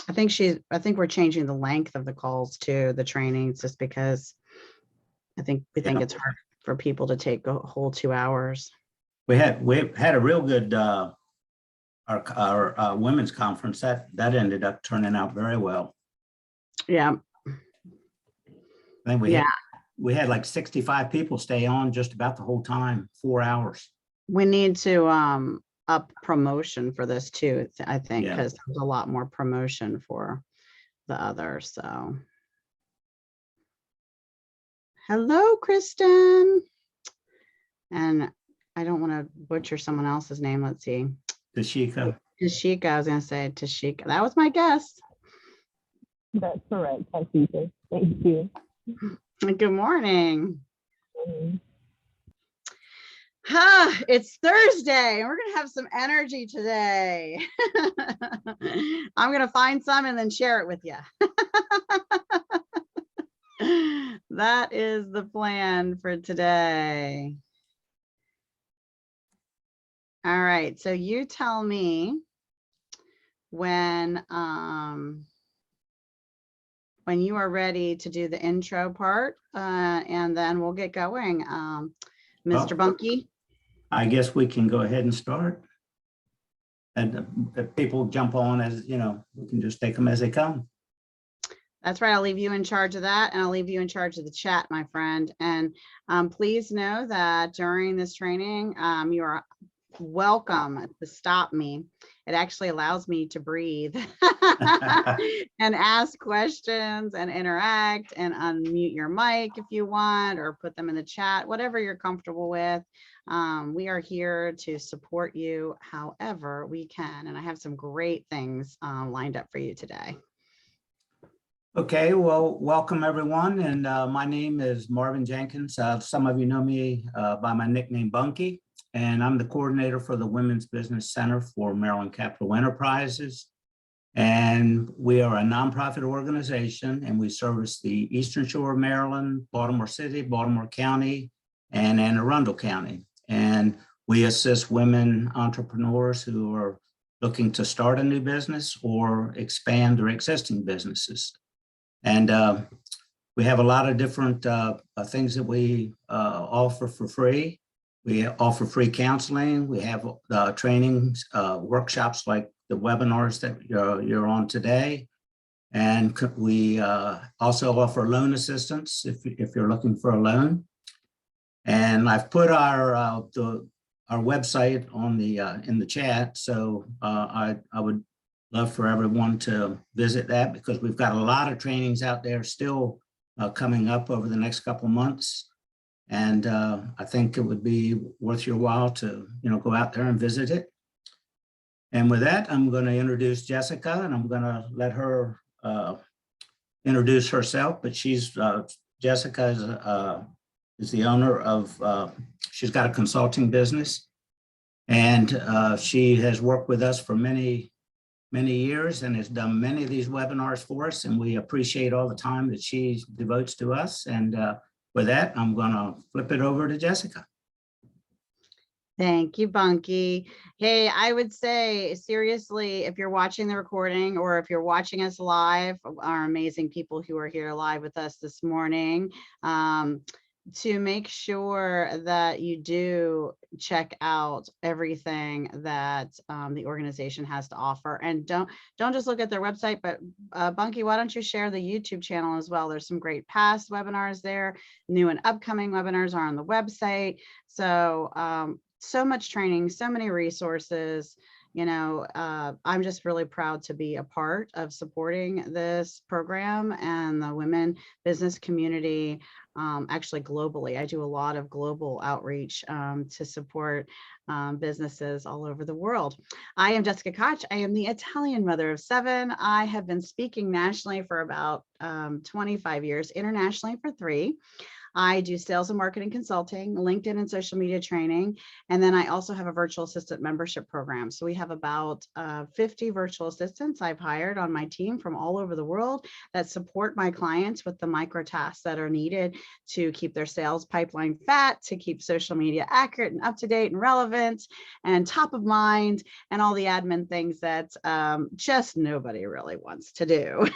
I think we're changing the length of the calls to the trainings just because we think it's hard for people to take a whole 2 hours. We had a real good our women's conference that ended up turning out very well. Yeah. I think we had like 65 people stay on just about the whole time, 4 hours. We need to up promotion for this too, I think, because there's a lot more promotion for the other. So hello, Kristen. And I don't want to butcher someone else's name. Let's see. Tashika. Tashika, I was going to say Tashika. That was my guess. That's correct, Tashika. Thank you. Good morning. Mhm. It's Thursday and we're going to have some energy today. I'm going to find some and then share it with you. That is the plan for today. All right, so you tell me when you are ready to do the intro part, and then we'll get going. Mr. Bunky? I guess we can go ahead and start. And if people jump on, as you know, we can just take them as they come. That's right. I'll leave you in charge of that, and I'll leave you in charge of the chat, my friend. And please know that during this training, you are welcome to stop me. It actually allows me to breathe and ask questions and interact and unmute your mic if you want, or put them in the chat, whatever you're comfortable with. We are here to support you however we can. And I have some great things lined up for you today. Okay, well, welcome everyone. And my name is Marvin Jenkins. Some of you know me by my nickname Bunky. And I'm the coordinator for the Women's Business Center for Maryland Capital Enterprises. And we are a nonprofit organization, and we service the Eastern Shore of Maryland, Baltimore City, Baltimore County, and Anne Arundel County. And we assist women entrepreneurs who are looking to start a new business or expand their existing businesses. And we have a lot of different things that we offer for free. We offer free counseling. We have trainings, workshops like the webinars that you're on today. And we also offer loan assistance if you're looking for a loan. And I've put our website on the in the chat. So I would love for everyone to visit that, because we've got a lot of trainings out there still coming up over the next couple of months. And I think it would be worth your while to, go out there and visit it. And with that, I'm going to introduce Jessica, and I'm going to let her introduce herself. But Jessica is the owner of, she's got a consulting business, and she has worked with us for many years and has done many of these webinars for us. And we appreciate all the time that she devotes to us. And with that, I'm going to flip it over to Jessica. Thank you, Bunky. Hey, I would say, seriously, if you're watching the recording or if you're watching us live, our amazing people who are here live with us this morning, to make sure that you do check out everything that the organization has to offer. And don't just look at their website, but Bunky, why don't you share the YouTube channel as well? There's some great past webinars there. New and upcoming webinars are on the website. So so much training, so many resources. I'm just really proud to be a part of supporting this program and the women business community. Actually globally, I do a lot of global outreach to support businesses all over the world. I am Jessica Koch. I am the Italian mother of 7. I have been speaking nationally for about 25 years, internationally for 3. I do sales and marketing consulting, LinkedIn and social media training. And then I also have a virtual assistant membership program. So we have about 50 virtual assistants I've hired on my team from all over the world that support my clients with the micro tasks that are needed to keep their sales pipeline fat, to keep social media accurate and up to date and relevant and top of mind, and all the admin things that just nobody really wants to do.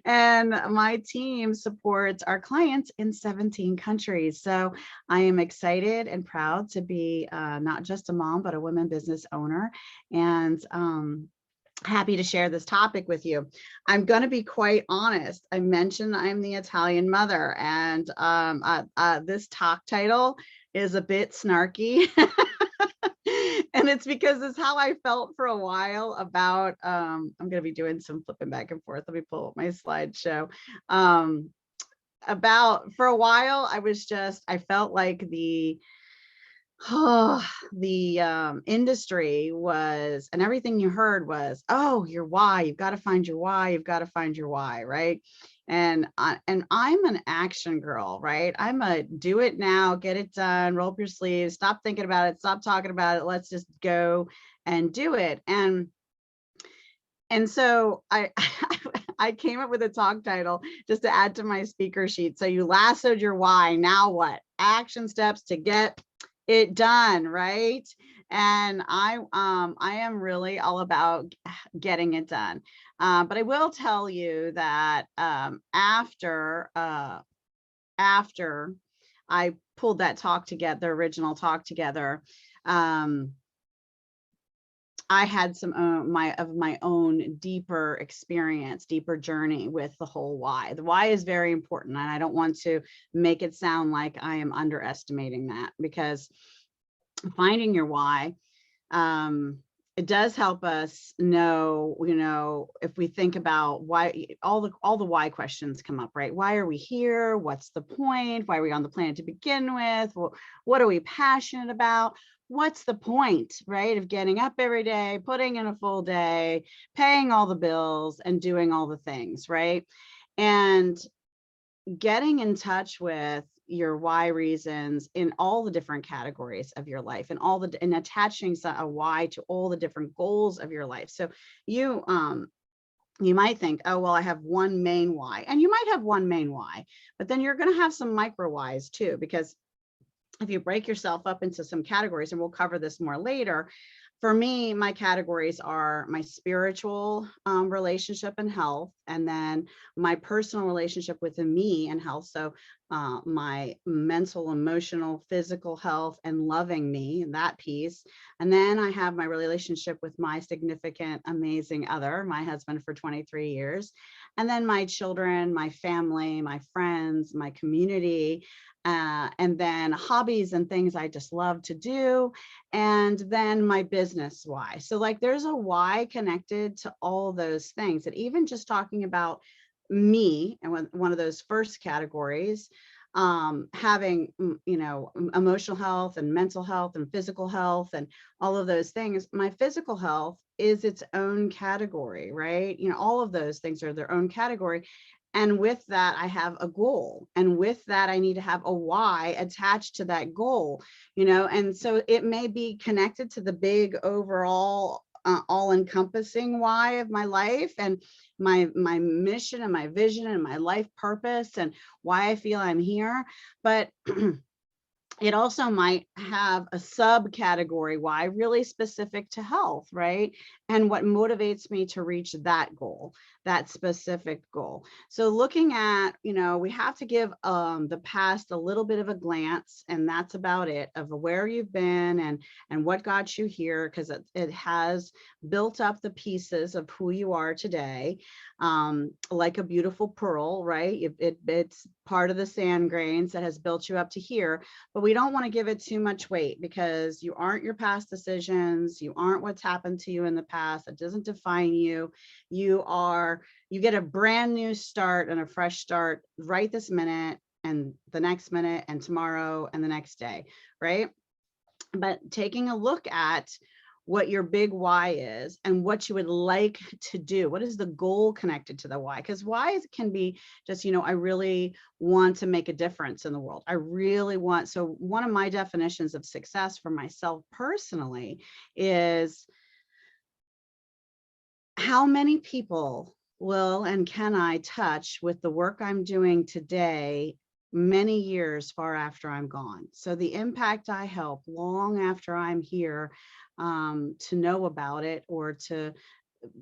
And my team supports our clients in 17 countries. So I am excited and proud to be not just a mom, but a women business owner. And happy to share this topic with you. I'm going to be quite honest. I mentioned I'm the Italian mother, and this talk title is a bit snarky. And it's because it's how I felt for a while about, I'm going to be doing some flipping back and forth. Let me pull up my slideshow. For a while, I felt like the industry was, and everything you heard was, oh, your why, you've got to find your why, you've got to find your why, right? And I'm an action girl, right? I'm a do it now, get it done, roll up your sleeves, stop thinking about it, stop talking about it, let's just go and do it. And so I I came up with a talk title just to add to my speaker sheet. So you lassoed your why, now what? Action steps to get it done, right? And I am really all about getting it done. But I will tell you that after I pulled that talk together, the original talk together, I had some of my own deeper experience, deeper journey with the whole why. The why is very important, and I don't want to make it sound like I am underestimating that, because finding your why, it does help us know, if we think about why, all the why questions come up, right? Why are we here? What's the point? Why are we on the planet to begin with? What are we passionate about? What's the point, right, of getting up every day, putting in a full day, paying all the bills, and doing all the things, right? And getting in touch with your why reasons in all the different categories of your life, and attaching a why to all the different goals of your life. So you might think, oh, well, I have one main why, and you might have one main why, but then you're going to have some micro whys too, because if you break yourself up into some categories, and we'll cover this more later, for me, my categories are my spiritual relationship and health, and then my personal relationship with me and health. So my mental, emotional, physical health, and loving me, that piece. And then I have my relationship with my significant, amazing other, my husband for 23 years. And then my children, my family, my friends, my community, and then hobbies and things I just love to do. And then my business why. So like there's a why connected to all those things. And even just talking about me, and one of those first categories, having, emotional health and mental health and physical health and all of those things, my physical health is its own category, right? All of those things are their own category. And with that, I have a goal. And with that, I need to have a why attached to that goal, and so it may be connected to the big overall all-encompassing why of my life, and my mission and my vision and my life purpose, and why I feel I'm here. But it also might have a subcategory why really specific to health, right? And what motivates me to reach that goal, that specific goal. So looking at, we have to give the past a little bit of a glance, and that's about it, of where you've been and what got you here, because it has built up the pieces of who you are today, like a beautiful pearl, right? It's part of the sand grains that has built you up to here. But we don't want to give it too much weight, because you aren't your past decisions. You aren't what's happened to you in the past. It doesn't define you. You get a brand new start and a fresh start right this minute, and the next minute, and tomorrow, and the next day, right? But taking a look at what your big why is and what you would like to do. What is the goal connected to the why? Because why can be just, I really want to make a difference in the world. I really want, so one of my definitions of success for myself personally is how many people will and can I touch with the work I'm doing today many years far after I'm gone. So the impact I help long after I'm here, to know about it or to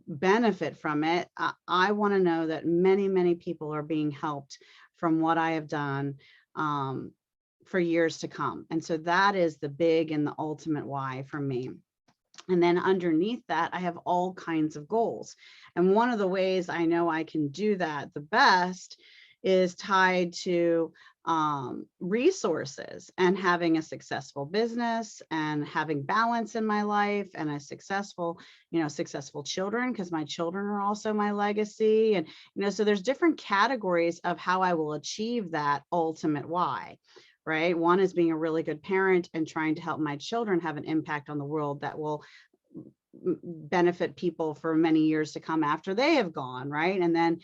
benefit from it. I want to know that many, many people are being helped from what I have done, for years to come. And so that is the big and the ultimate why for me. And then underneath that, I have all kinds of goals. And one of the ways I know I can do that the best is tied to resources and having a successful business and having balance in my life and a successful, successful children, because my children are also my legacy. And, so there's different categories of how I will achieve that ultimate why. Right. One is being a really good parent and trying to help my children have an impact on the world that will benefit people for many years to come after they have gone, right? And then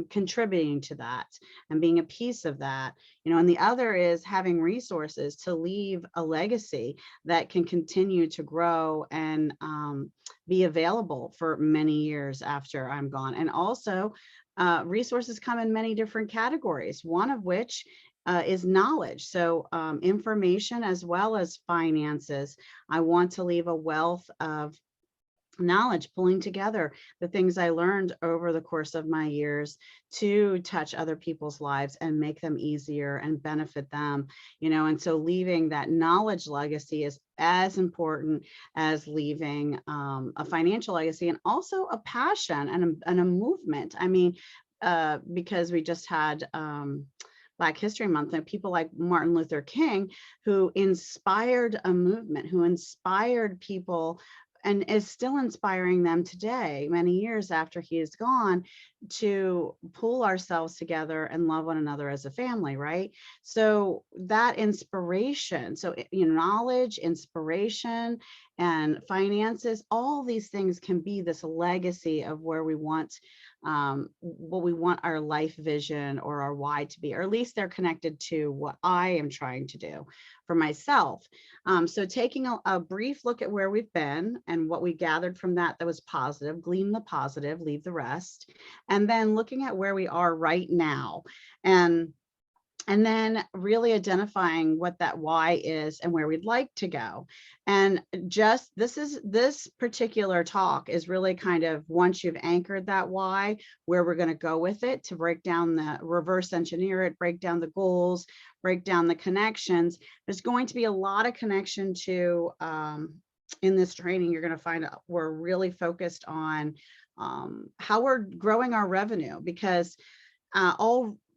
contributing to that and being a piece of that, and the other is having resources to leave a legacy that can continue to grow and be available for many years after I'm gone. And also resources come in many different categories, one of which is knowledge. So information as well as finances. I want to leave a wealth of knowledge, pulling together the things I learned over the course of my years to touch other people's lives and make them easier and benefit them, and so leaving that knowledge legacy is as important as leaving a financial legacy, and also a passion and a movement. I mean, because we just had Black History Month, and people like Martin Luther King, who inspired a movement, who inspired people and is still inspiring them today, many years after he is gone, to pull ourselves together and love one another as a family, right? So that inspiration, so knowledge, inspiration, and finances, all these things can be this legacy of where we want, what we want our life vision or our why to be, or at least they're connected to what I am trying to do for myself. So taking a brief look at where we've been and what we gathered from that was positive, glean the positive, leave the rest, and then looking at where we are right now, and then really identifying what that why is and where we'd like to go. And just this particular talk is really kind of, once you've anchored that why, where we're going to go with it, to break down the reverse engineer it, break down the goals, break down the connections. There's going to be a lot of connection to in this training. You're going to find out we're really focused on how we're growing our revenue, because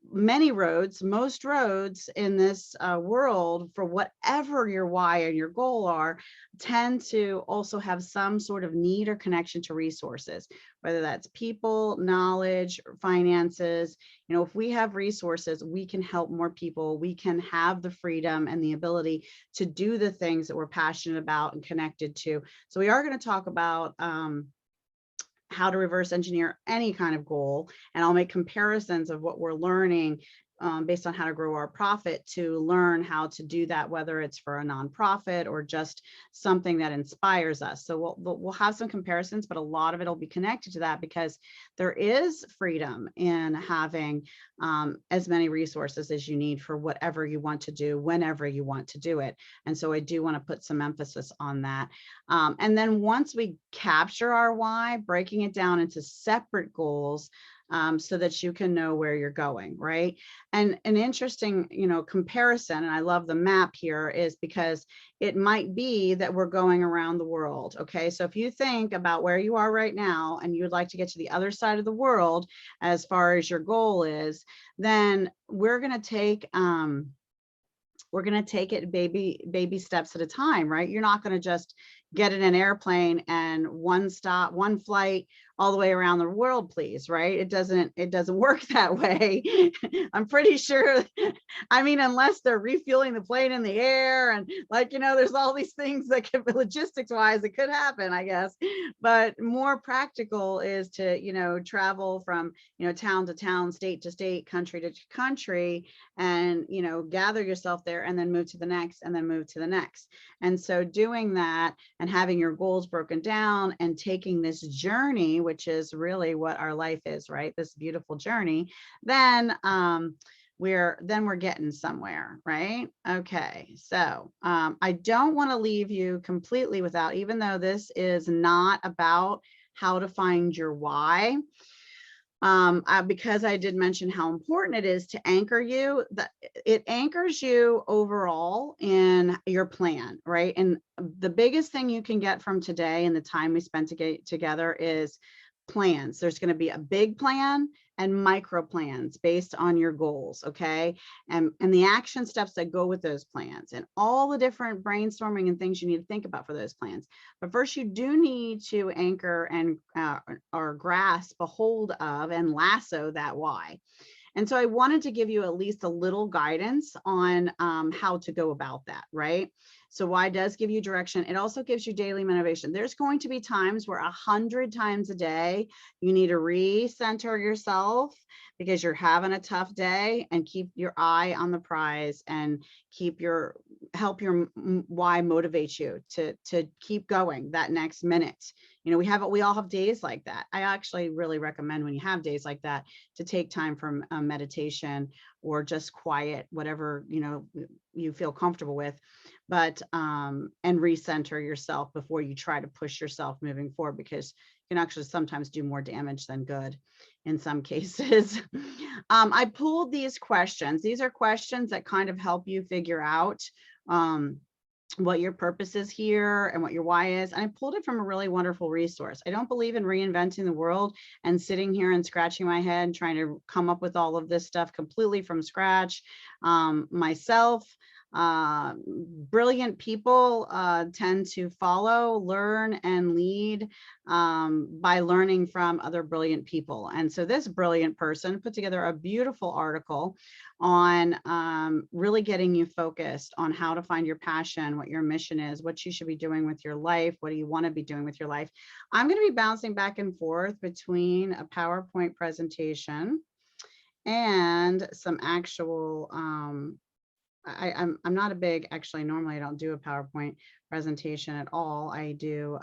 most roads in this world, for whatever your why and your goal are, tend to also have some sort of need or connection to resources, whether that's people, knowledge, finances. If we have resources, we can help more people. We can have the freedom and the ability to do the things that we're passionate about and connected to. So we are going to talk about how to reverse engineer any kind of goal. And I'll make comparisons of what we're learning based on how to grow our profit, to learn how to do that, whether it's for a nonprofit or just something that inspires us. So we'll have some comparisons, but a lot of it will be connected to that, because there is freedom in having as many resources as you need for whatever you want to do, whenever you want to do it. And so I do want to put some emphasis on that. And then once we capture our why, breaking it down into separate goals, so that you can know where you're going, right? And an interesting, comparison, and I love the map here, is because it might be that we're going around the world. Okay, so if you think about where you are right now and you'd like to get to the other side of the world as far as your goal is, then we're going to take it baby steps at a time, right? You're not going to just get in an airplane and one flight all the way around the world, please, right? It doesn't work that way. I'm pretty sure, I mean, unless they're refueling the plane in the air and like, there's all these things that could, logistics wise, it could happen, I guess. But more practical is to, travel from, town to town, state to state, country to country, and, gather yourself there and then move to the next and then move to the next. And so doing that and having your goals broken down and taking this journey, which is really what our life is, right? This beautiful journey, then we're getting somewhere, right? Okay, so I don't want to leave you completely without, even though this is not about how to find your why, because I did mention how important it is to anchor you, that it anchors you overall in your plan, right? And the biggest thing you can get from today and the time we spent together is plans. There's going to be a big plan and micro plans based on your goals, okay? And the action steps that go with those plans and all the different brainstorming and things you need to think about for those plans. But first, you do need to anchor and or grasp a hold of and lasso that why. And so I wanted to give you at least a little guidance on how to go about that, right? So why does give you direction. It also gives you daily motivation. There's going to be times where 100 times a day, you need to recenter yourself because you're having a tough day, and keep your eye on the prize and help your why motivate you to keep going that next minute. We all have days like that. I actually really recommend, when you have days like that, to take time for meditation or just quiet, whatever, you feel comfortable with, but and recenter yourself before you try to push yourself moving forward, because you can actually sometimes do more damage than good in some cases. I pulled these questions. These are questions that kind of help you figure out what your purpose is here and what your why is. And I pulled it from a really wonderful resource. I don't believe in reinventing the world and sitting here and scratching my head trying to come up with all of this stuff completely from scratch myself. Brilliant people tend to follow, learn, and lead by learning from other brilliant people. And so this brilliant person put together a beautiful article on really getting you focused on how to find your passion, what your mission is, what you should be doing with your life, what do you want to be doing with your life. I'm going to be bouncing back and forth between a PowerPoint presentation and some actual I'm not a big, actually, normally I don't do a PowerPoint presentation at all. I do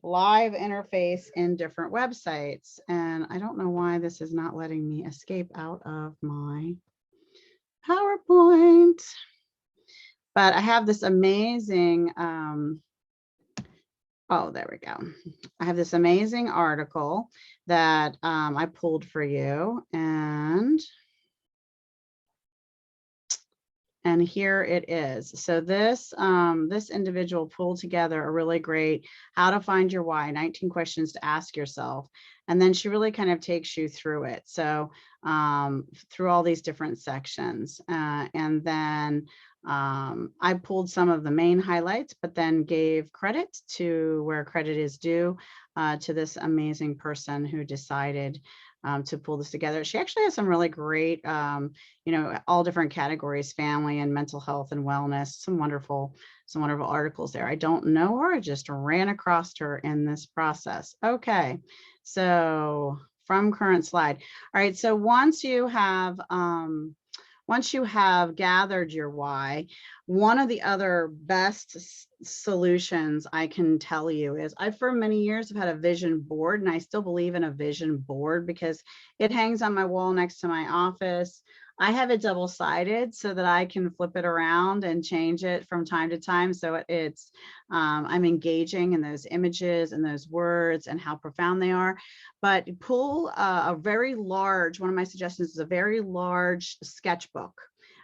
live interface in different websites. And I don't know why this is not letting me escape out of my PowerPoint. But I have this amazing, oh, there we go. I have this amazing article that I pulled for you. And here it is. So this individual pulled together a really great how to find your why, 19 questions to ask yourself. And then she really kind of takes you through it. So through all these different sections. And then I pulled some of the main highlights, but then gave credit to where credit is due to this amazing person who decided to pull this together. She actually has some really great, all different categories, family and mental health and wellness, some wonderful articles there. I don't know her, I just ran across her in this process. Okay, so from current slide. All right, so once you have gathered your why, one of the other best solutions I can tell you is I, for many years, have had a vision board, and I still believe in a vision board because it hangs on my wall next to my office. I have it double-sided so that I can flip it around and change it from time to time. So it's, I'm engaging in those images and those words and how profound they are. But pull a very large, one of my suggestions is a very large sketchbook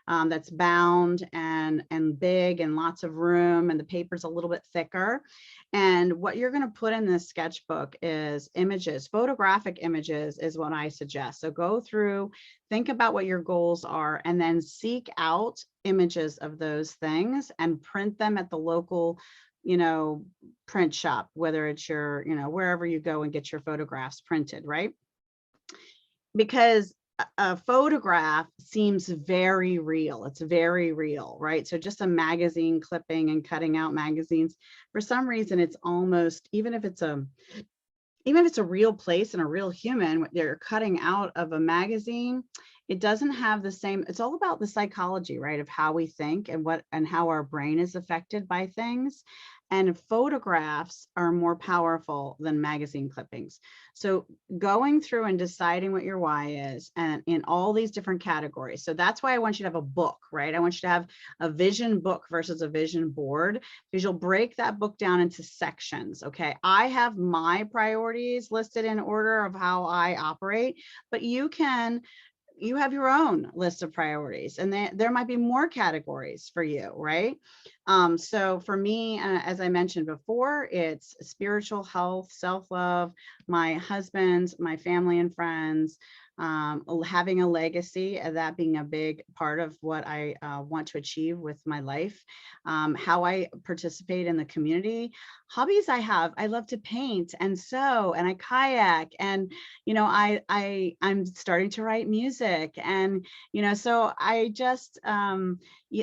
that's bound and big and lots of room, and the paper's a little bit thicker. And what you're going to put in this sketchbook is images, photographic images is what I suggest. So go through, think about what your goals are, and then seek out images of those things and print them at the local you know, print shop, whether it's your, you know, wherever you go and get your photographs printed, right? Because a photograph seems very real. It's very real, right? So just a magazine clipping and cutting out magazines, for some reason, it's almost, even if it's a real place and a real human, what they're cutting out of a magazine, it doesn't have the same, it's all about the psychology, right? Of how we think and how our brain is affected by things. And photographs are more powerful than magazine clippings. So going through and deciding what your why is, and in all these different categories. So that's why I want you to have a book, right? I want you to have a vision book versus a vision board, because you'll break that book down into sections. Okay. I have my priorities listed in order of how I operate, but you have your own list of priorities, and there might be more categories for you, right? So for me, as I mentioned before, it's spiritual health, self-love, my husband, my family and friends, having a legacy, that being a big part of what I want to achieve with my life, how I participate in the community, hobbies I have. I love to paint and sew, and I kayak, and you know, I'm starting to write music, and you know, so I just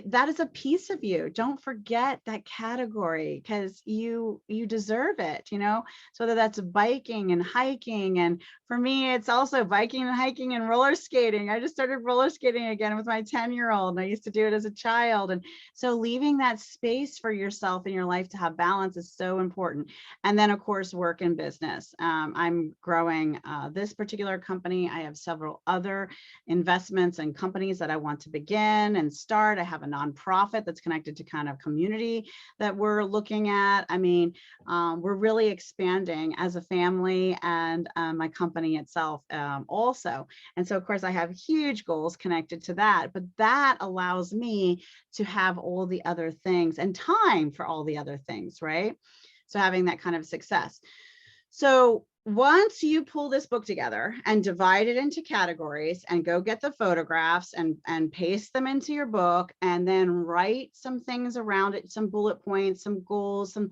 that is a piece of you. Don't forget that category, because you deserve it, you know. So whether that's biking and hiking, and for me, it's also biking and hiking and roller skating. I just started roller skating again with my 10-year-old, and I used to do it as a child. And so leaving that space for yourself in your life to have balance is so important. And then of course, work and business. I'm growing this particular company. I have several other investments and companies that I want to begin and start. I have a nonprofit that's connected to kind of community that we're looking at. I mean, we're really expanding as a family, and my company itself also. And so of course I have huge goals connected to that, but that allows me to have all the other things and time for all the other things, right? So having that kind of success. So once you pull this book together and divide it into categories and go get the photographs and paste them into your book, and then write some things around it, some bullet points, some goals, some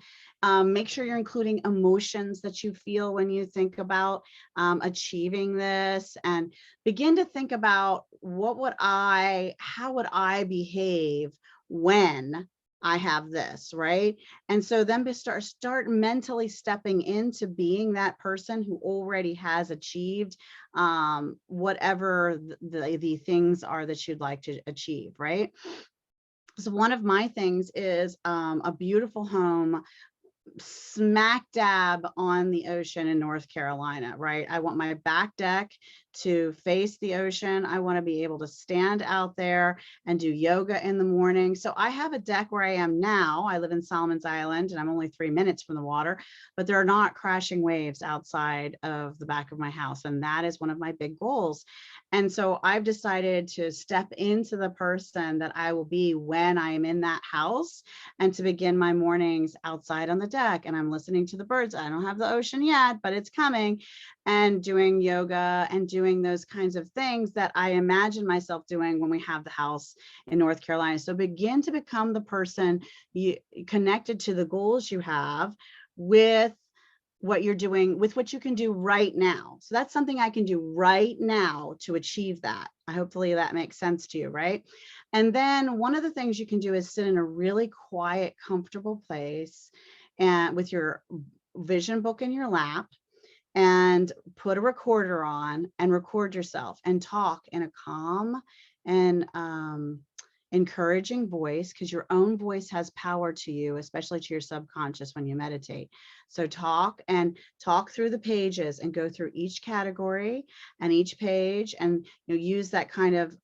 make sure you're including emotions that you feel when you think about achieving this, and begin to think about how would I behave when I have this, right? And so then start mentally stepping into being that person who already has achieved whatever the things are that you'd like to achieve, right? So one of my things is a beautiful home smack dab on the ocean in North Carolina, right? I want my back deck to face the ocean. I want to be able to stand out there and do yoga in the morning. So I have a deck where I am now. I live in Solomon's Island, and I'm only 3 minutes from the water, but there are not crashing waves outside of the back of my house. And that is one of my big goals. And so I've decided to step into the person that I will be when I am in that house, and to begin my mornings outside on the deck, and I'm listening to the birds. I don't have the ocean yet, but it's coming, and doing yoga and doing those kinds of things that I imagine myself doing when we have the house in North Carolina. So begin to become the person connected to the goals you have with what you're doing, with what you can do right now. So that's something I can do right now to achieve that. Hopefully that makes sense to you, right? And then one of the things you can do is sit in a really quiet, comfortable place, and with your vision book in your lap, and put a recorder on and record yourself and talk in a calm and encouraging voice, because your own voice has power to you, especially to your subconscious when you meditate. So talk through the pages and go through each category and each page, and use that kind of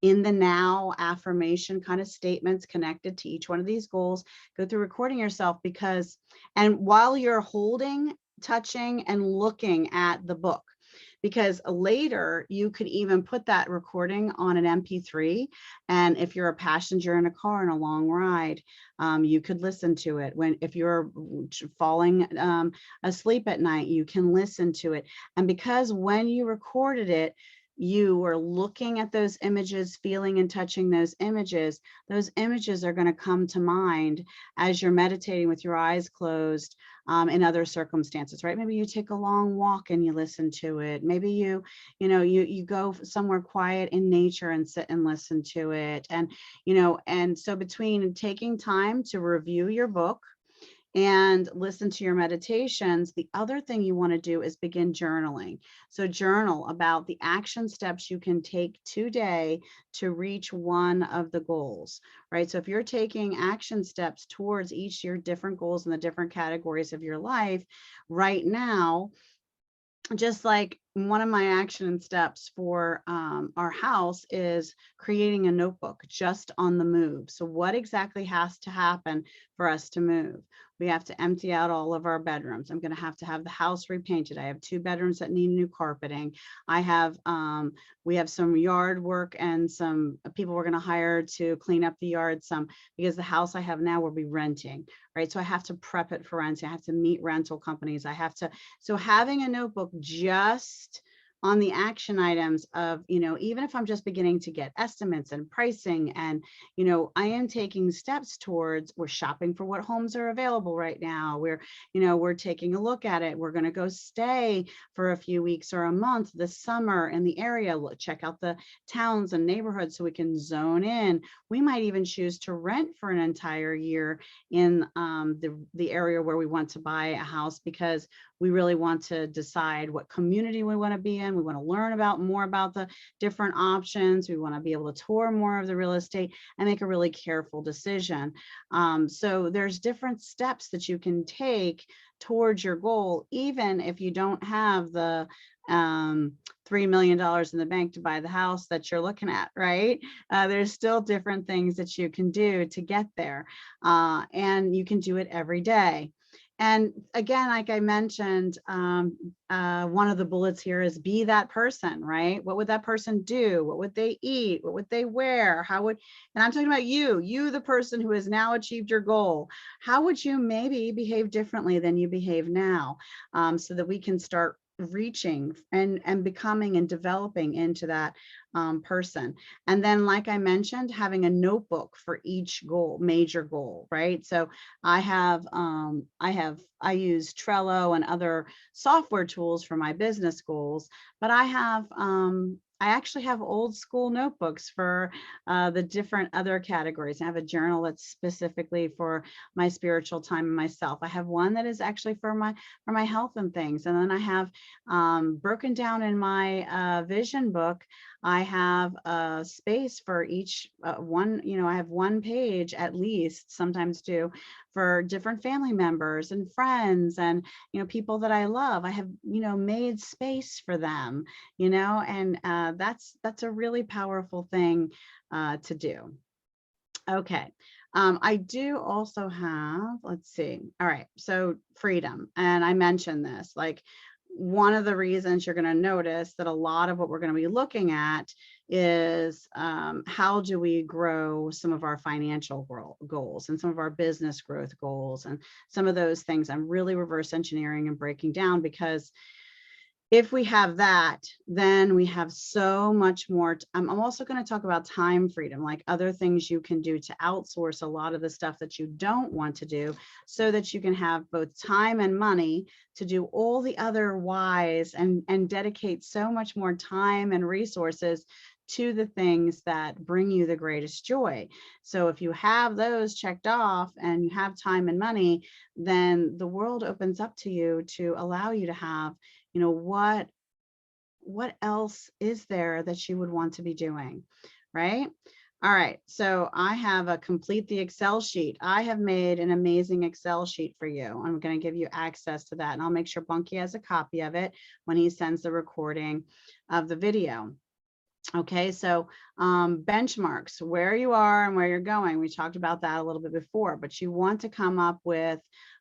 in the now affirmation kind of statements connected to each one of these goals. Go through recording yourself, and while you're holding, touching, and looking at the book, because later you could even put that recording on an MP3. And if you're a passenger in a car on a long ride, you could listen to it. If you're falling asleep at night, you can listen to it. And because when you recorded it, you are looking at those images, feeling and touching those images are going to come to mind as you're meditating with your eyes closed in other circumstances, right? Maybe you take a long walk and you listen to it. Maybe you go somewhere quiet in nature and sit and listen to it. And, and so between taking time to review your book and listen to your meditations, the other thing you want to do is begin journaling. So journal about the action steps you can take today to reach one of the goals, right? So if you're taking action steps towards each of your different goals in the different categories of your life right now, just like one of my action steps for our house is creating a notebook just on the move. So what exactly has to happen for us to move? We have to empty out all of our bedrooms. I'm going to have the house repainted. I have 2 bedrooms that need new carpeting. I have, we have some yard work and some people we're going to hire to clean up the yard some, because the house I have now will be renting, right? So I have to prep it for renting. I have to meet rental companies. So having a notebook just on the action items of, even if I'm just beginning to get estimates and pricing and, I am taking steps towards, we're shopping for what homes are available right now. We're taking a look at it. We're going to go stay for a few weeks or a month this summer in the area. Check out the towns and neighborhoods so we can zone in. We might even choose to rent for an entire year in the area where we want to buy a house, because we really want to decide what community we want to be in. We want to learn more about the different options. We want to be able to tour more of the real estate and make a really careful decision. So there's different steps that you can take towards your goal, even if you don't have the $3 million in the bank to buy the house that you're looking at, right? There's still different things that you can do to get there. And you can do it every day. And again, like I mentioned, one of the bullets here is be that person, right? What would that person do? What would they eat? What would they wear? And I'm talking about you, the person who has now achieved your goal. How would you maybe behave differently than you behave now, so that we can start reaching and becoming and developing into that person. And then, like I mentioned, having a notebook for each goal, major goal, right? So I use Trello and other software tools for my business goals, but I actually have old school notebooks for the different other categories. I have a journal that's specifically for my spiritual time and myself. I have one that is actually for my health and things. And then I have broken down in my vision book, I have a space for each one, I have one page at least, sometimes two, for different family members and friends and, people that I love. I have, made space for them, and that's a really powerful thing to do. Okay. I do also have, let's see. All right. So freedom. And I mentioned this, like, one of the reasons you're going to notice that a lot of what we're going to be looking at is how do we grow some of our financial goals and some of our business growth goals and some of those things. I'm really reverse engineering and breaking down, because if we have that, then we have so much more. I'm also going to talk about time freedom, like other things you can do to outsource a lot of the stuff that you don't want to do, so that you can have both time and money to do all the other whys and dedicate so much more time and resources to the things that bring you the greatest joy. So if you have those checked off and you have time and money, then the world opens up to you to allow you to have, what else is there that you would want to be doing, right? All right, so I have a complete the Excel sheet. I have made an amazing Excel sheet for you. I'm going to give you access to that, and I'll make sure Bunky has a copy of it when he sends the recording of the video. Okay, so benchmarks, where you are and where you're going. We talked about that a little bit before, but you want to come up with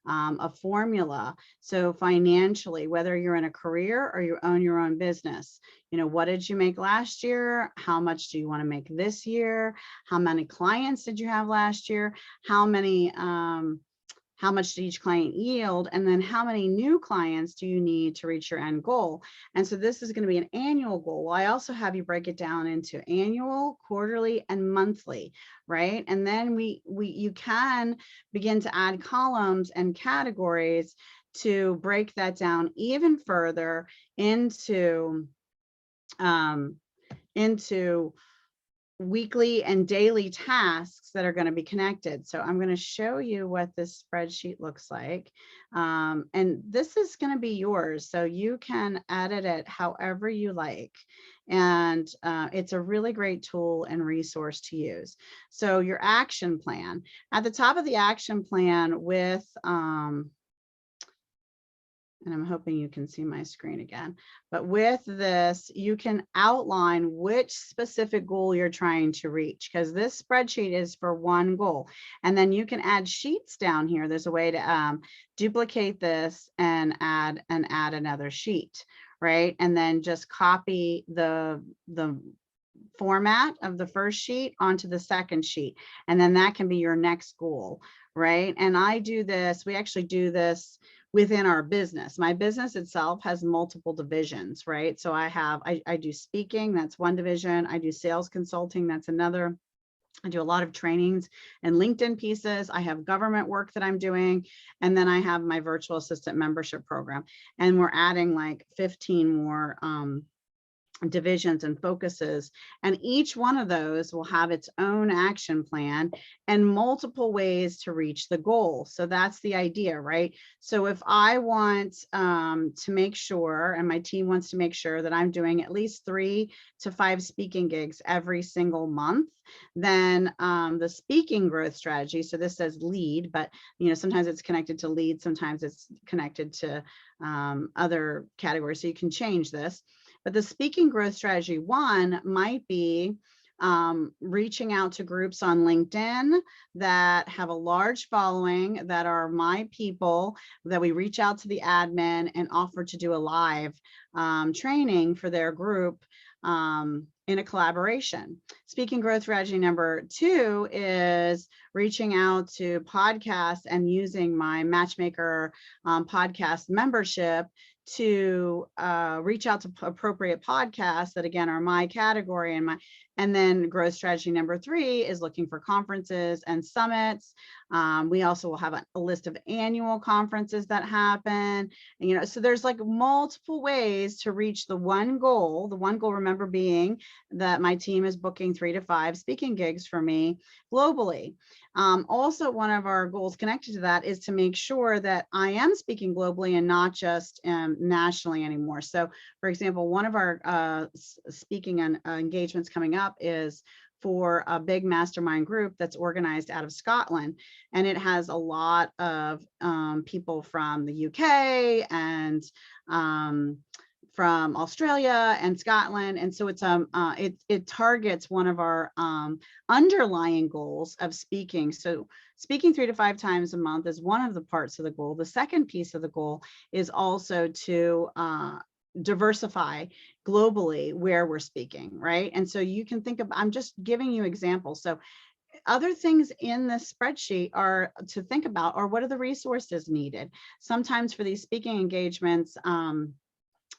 a formula. So financially, whether you're in a career or you own your own business, what did you make last year? How much do you want to make this year? How many clients did you have last year? How many how much did each client yield, and then how many new clients do you need to reach your end goal. And so this is going to be an annual goal. Well, I also have you break it down into annual, quarterly, and monthly, right? And then you can begin to add columns and categories to break that down even further into weekly and daily tasks that are going to be connected. So I'm going to show you what this spreadsheet looks like. And this is going to be yours, so you can edit it however you like. And it's a really great tool and resource to use. So your action plan, at the top of the action plan with, and I'm hoping you can see my screen again, but with this, you can outline which specific goal you're trying to reach, because this spreadsheet is for one goal. And then you can add sheets down here. There's a way to duplicate this and add another sheet, right? And then just copy the format of the first sheet onto the second sheet. And then that can be your next goal, right? And I do this, we actually do this within our business. My business itself has multiple divisions, right? So I do speaking, that's one division. I do sales consulting, that's another. I do a lot of trainings and LinkedIn pieces. I have government work that I'm doing. And then I have my virtual assistant membership program. And we're adding like 15 more divisions and focuses, and each one of those will have its own action plan and multiple ways to reach the goal. So that's the idea, right? So if I want to make sure, and my team wants to make sure, that I'm doing at least 3 to 5 speaking gigs every single month, then the speaking growth strategy, so this says lead, but sometimes it's connected to lead, sometimes it's connected to other categories, so you can change this. But the speaking growth strategy 1 might be reaching out to groups on LinkedIn that have a large following, that are my people, that we reach out to the admin and offer to do a live training for their group in a collaboration. Speaking growth strategy number 2 is reaching out to podcasts and using my Matchmaker podcast membership to reach out to appropriate podcasts that, again, are my category. And then growth strategy number 3 is looking for conferences and summits. We also will have a list of annual conferences that happen. And, so there's like multiple ways to reach the one goal. The one goal, remember, being that my team is booking 3 to 5 speaking gigs for me globally. Also, one of our goals connected to that is to make sure that I am speaking globally and not just nationally anymore. So, for example, one of our speaking and engagements coming up is for a big mastermind group that's organized out of Scotland. And it has a lot of people from the UK and from Australia and Scotland. And so it's it targets one of our underlying goals of speaking. So speaking 3 to 5 times a month is one of the parts of the goal. The second piece of the goal is also to diversify globally where we're speaking, right? And so you can think of, I'm just giving you examples. So other things in this spreadsheet are to think about, or what are the resources needed? Sometimes for these speaking engagements,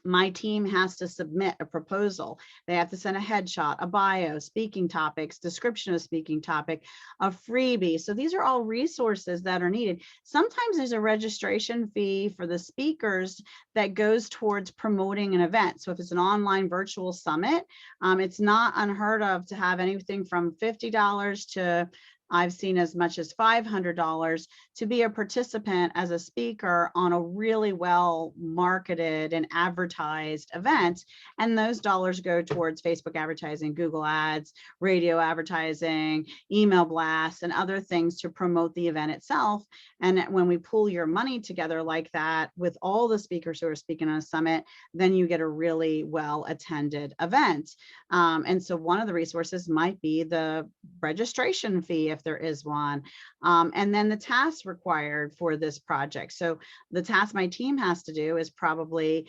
my team has to submit a proposal. They have to send a headshot, a bio, speaking topics, description of speaking topic, a freebie. So these are all resources that are needed. Sometimes there's a registration fee for the speakers that goes towards promoting an event. So if it's an online virtual summit, it's not unheard of to have anything from $50 to, I've seen as much as $500 to be a participant as a speaker on a really well marketed and advertised event. And those dollars go towards Facebook advertising, Google ads, radio advertising, email blasts, and other things to promote the event itself. And when we pool your money together like that with all the speakers who are speaking on a summit, then you get a really well attended event. And so one of the resources might be the registration fee, if there is one, and then the tasks required for this project. So the task my team has to do is probably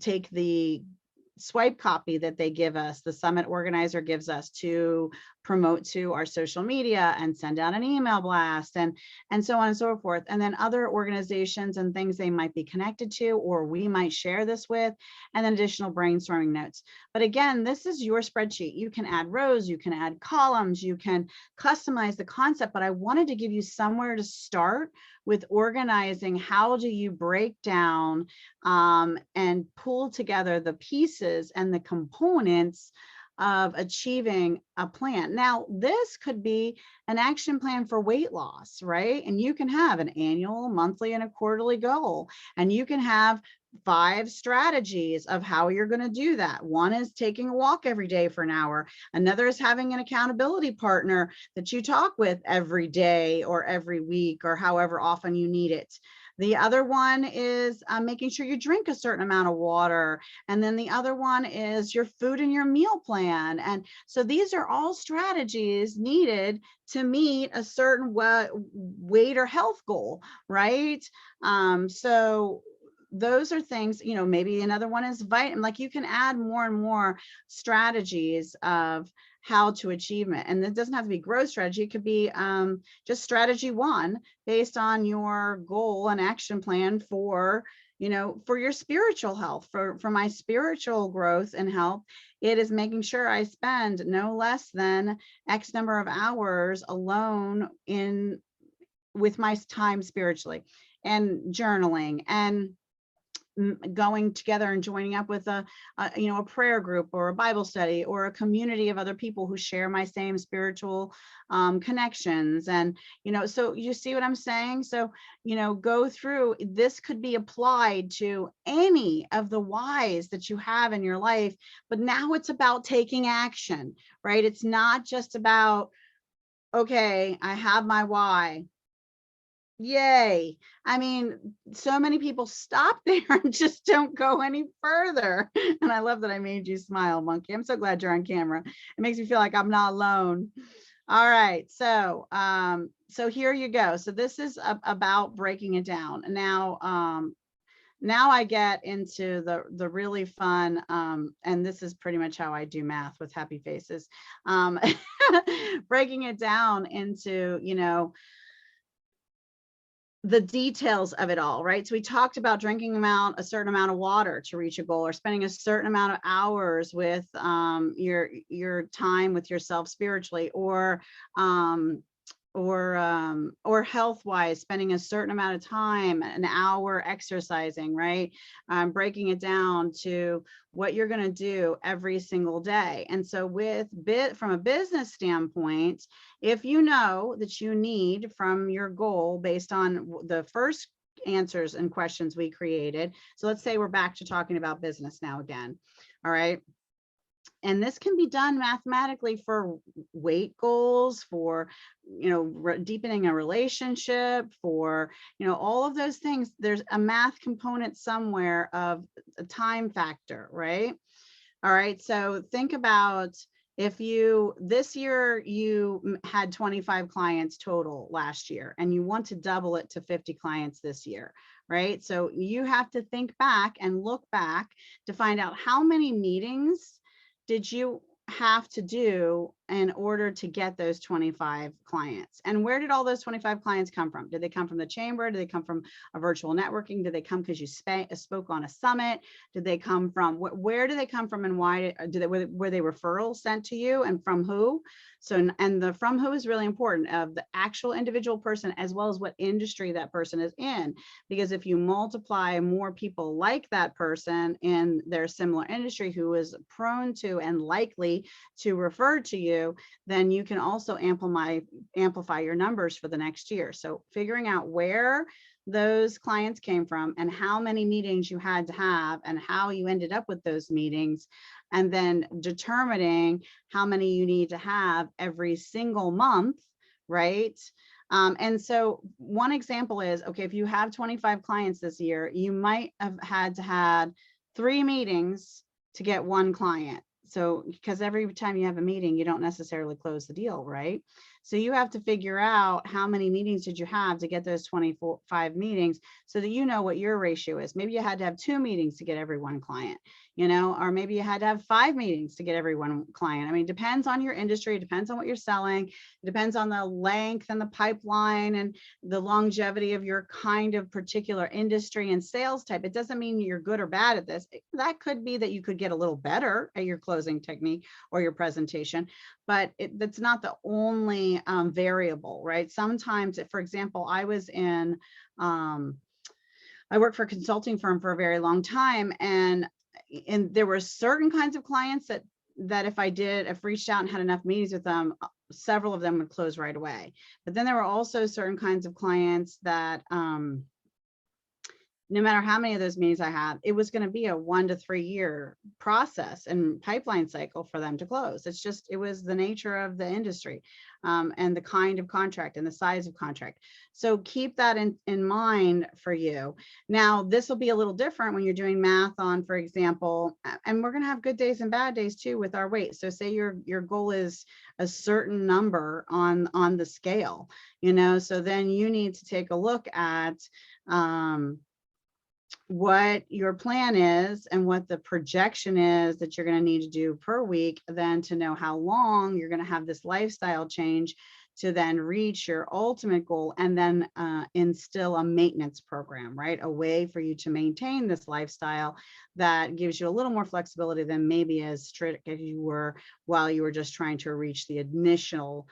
take the swipe copy that they give us, the summit organizer gives us, to promote to our social media and send out an email blast and so on and so forth. And then other organizations and things they might be connected to, or we might share this with, and then additional brainstorming notes. But again, this is your spreadsheet. You can add rows, you can add columns, you can customize the concept, but I wanted to give you somewhere to start with organizing. How do you break down and pull together the pieces and the components of achieving a plan? Now, this could be an action plan for weight loss, right? And you can have an annual, monthly, and a quarterly goal, and you can have 5 strategies of how you're going to do that. One is taking a walk every day for an hour. Another is having an accountability partner that you talk with every day or every week or however often you need it. The other one is making sure you drink a certain amount of water. And then the other one is your food and your meal plan. And so these are all strategies needed to meet a certain weight or health goal, right? So those are things, you know, maybe another one is vitamin, like you can add more and more strategies of how to achieve it. And it doesn't have to be growth strategy. It could be just strategy 1 based on your goal and action plan for, you know, for your spiritual health, for my spiritual growth and health. It is making sure I spend no less than X number of hours alone with my time spiritually, and journaling, and going together and joining up with a prayer group or a Bible study or a community of other people who share my same spiritual connections. And, you know, so you see what I'm saying? So, you know, go through, this could be applied to any of the whys that you have in your life, but now it's about taking action, right? It's not just about, okay, I have my why. Yay. I mean, so many people stop there and just don't go any further. And I love that I made you smile, Monkey. I'm so glad you're on camera. It makes me feel like I'm not alone. All right. So, so here you go. So this is about breaking it down. Now, now I get into the really fun, and this is pretty much how I do math with happy faces, breaking it down into, you know, the details of it all, right? So we talked about drinking a certain amount of water to reach a goal, or spending a certain amount of hours with your time with yourself spiritually, or health wise, spending a certain amount of time, an hour exercising, right? Breaking it down to what you're going to do every single day. And so from a business standpoint, if you know that you need from your goal based on the first answers and questions we created. So let's say we're back to talking about business now again. All right. And this can be done mathematically for weight goals, for, you know, deepening a relationship, for, you know, all of those things. There's a math component somewhere of a time factor, right? All right. So think about, if this year you had 25 clients total last year, and you want to double it to 50 clients this year, right? So you have to think back and look back to find out how many meetings did you have to do in order to get those 25 clients? And where did all those 25 clients come from? Did they come from the chamber? Did they come from a virtual networking? Did they come because you spoke on a summit? Did they come from, where did they come from, and why were they referrals sent to you, and from who? So, and the from who is really important, of the actual individual person, as well as what industry that person is in. Because if you multiply more people like that person in their similar industry who is prone to and likely to refer to you, then you can also amplify your numbers for the next year. So figuring out where those clients came from and how many meetings you had to have and how you ended up with those meetings, and then determining how many you need to have every single month, right? And so one example is, okay, if you have 25 clients this year, you might have had to have 3 meetings to get 1 client. So, because every time you have a meeting, you don't necessarily close the deal, right? So you have to figure out how many meetings did you have to get those 25 meetings, so that you know what your ratio is. Maybe you had to have 2 meetings to get every 1 client. or maybe you had to have 5 meetings to get every one client. I mean, depends on your industry, depends on what you're selling, it depends on the length and the pipeline and the longevity of your kind of particular industry and sales type. It doesn't mean you're good or bad at this. That could be that you could get a little better at your closing technique or your presentation, but that's not the only variable, right? Sometimes, for example, I worked for a consulting firm for a very long time, and there were certain kinds of clients that if reached out and had enough meetings with them, several of them would close right away. But then there were also certain kinds of clients that no matter how many of those meetings I had, it was going to be a 1 to 3 year process and pipeline cycle for them to close. It was the nature of the industry and the kind of contract and the size of contract. So keep that in mind for you. Now, this will be a little different when you're doing math on, for example, and we're going to have good days and bad days too with our weight. So say your goal is a certain number on the scale, so then you need to take a look at what your plan is and what the projection is that you're going to need to do per week, then to know how long you're going to have this lifestyle change to then reach your ultimate goal, and then instill a maintenance program, right? A way for you to maintain this lifestyle that gives you a little more flexibility than maybe as strict as you were while you were just trying to reach the initial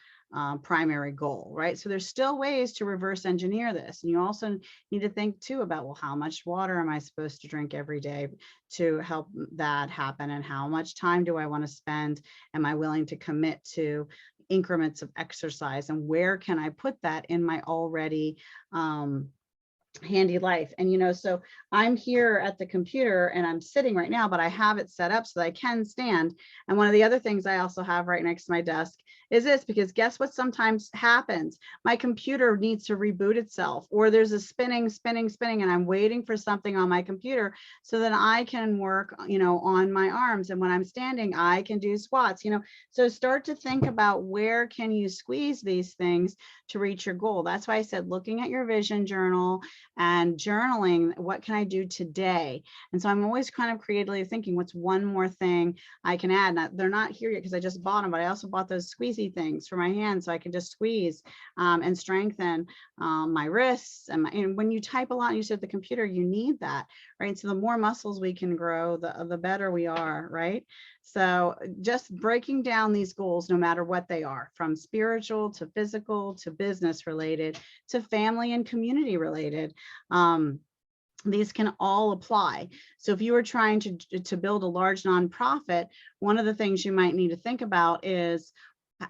primary goal, right? So there's still ways to reverse engineer this. And you also need to think too about, well, how much water am I supposed to drink every day to help that happen? And how much time do I want to spend? Am I willing to commit to increments of exercise? And where can I put that in my already handy life? And so I'm here at the computer and I'm sitting right now, but I have it set up so that I can stand. And one of the other things I also have right next to my desk is this, because guess what sometimes happens? My computer needs to reboot itself, or there's a spinning, and I'm waiting for something on my computer so that I can work, on my arms. And when I'm standing, I can do squats, so start to think about where can you squeeze these things to reach your goal. That's why I said, looking at your vision journal and journaling, what can I do today? And so I'm always kind of creatively thinking, what's one more thing I can add? Now, they're not here yet because I just bought them, but I also bought those squeezy things for my hands so I can just squeeze and strengthen my wrists. And when you type a lot and you sit at the computer, you need that, right? So the more muscles we can grow, the better we are, right? So just breaking down these goals, no matter what they are, from spiritual to physical to business related to family and community related. These can all apply. So if you are trying to build a large nonprofit, one of the things you might need to think about is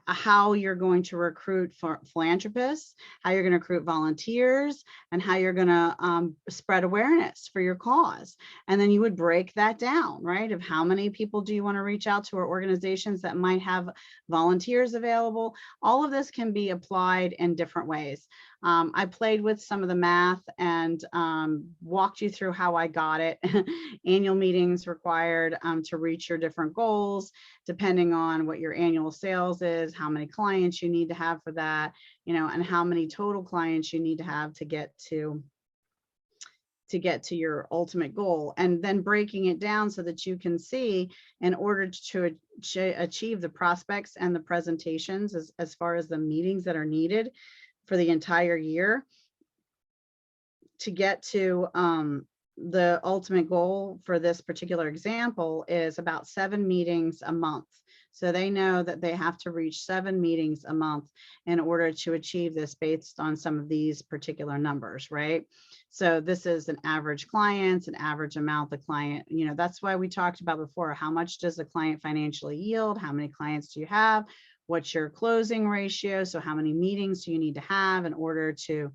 how you're going to recruit for philanthropists, how you're going to recruit volunteers, and how you're going to spread awareness for your cause. And then you would break that down, right? Of how many people do you want to reach out to, or organizations that might have volunteers available. All of this can be applied in different ways. I played with some of the math and walked you through how I got it. Annual meetings required to reach your different goals, depending on what your annual sales is, how many clients you need to have for that, and how many total clients you need to have to get to your ultimate goal, and then breaking it down so that you can see, in order to achieve the prospects and the presentations, as far as the meetings that are needed for the entire year, to get to the ultimate goal for this particular example is about 7 meetings a month. So they know that they have to reach 7 meetings a month in order to achieve this based on some of these particular numbers, right? So this is an average client, an average amount the client, that's why we talked about before, how much does the client financially yield? How many clients do you have? What's your closing ratio? So how many meetings do you need to have in order to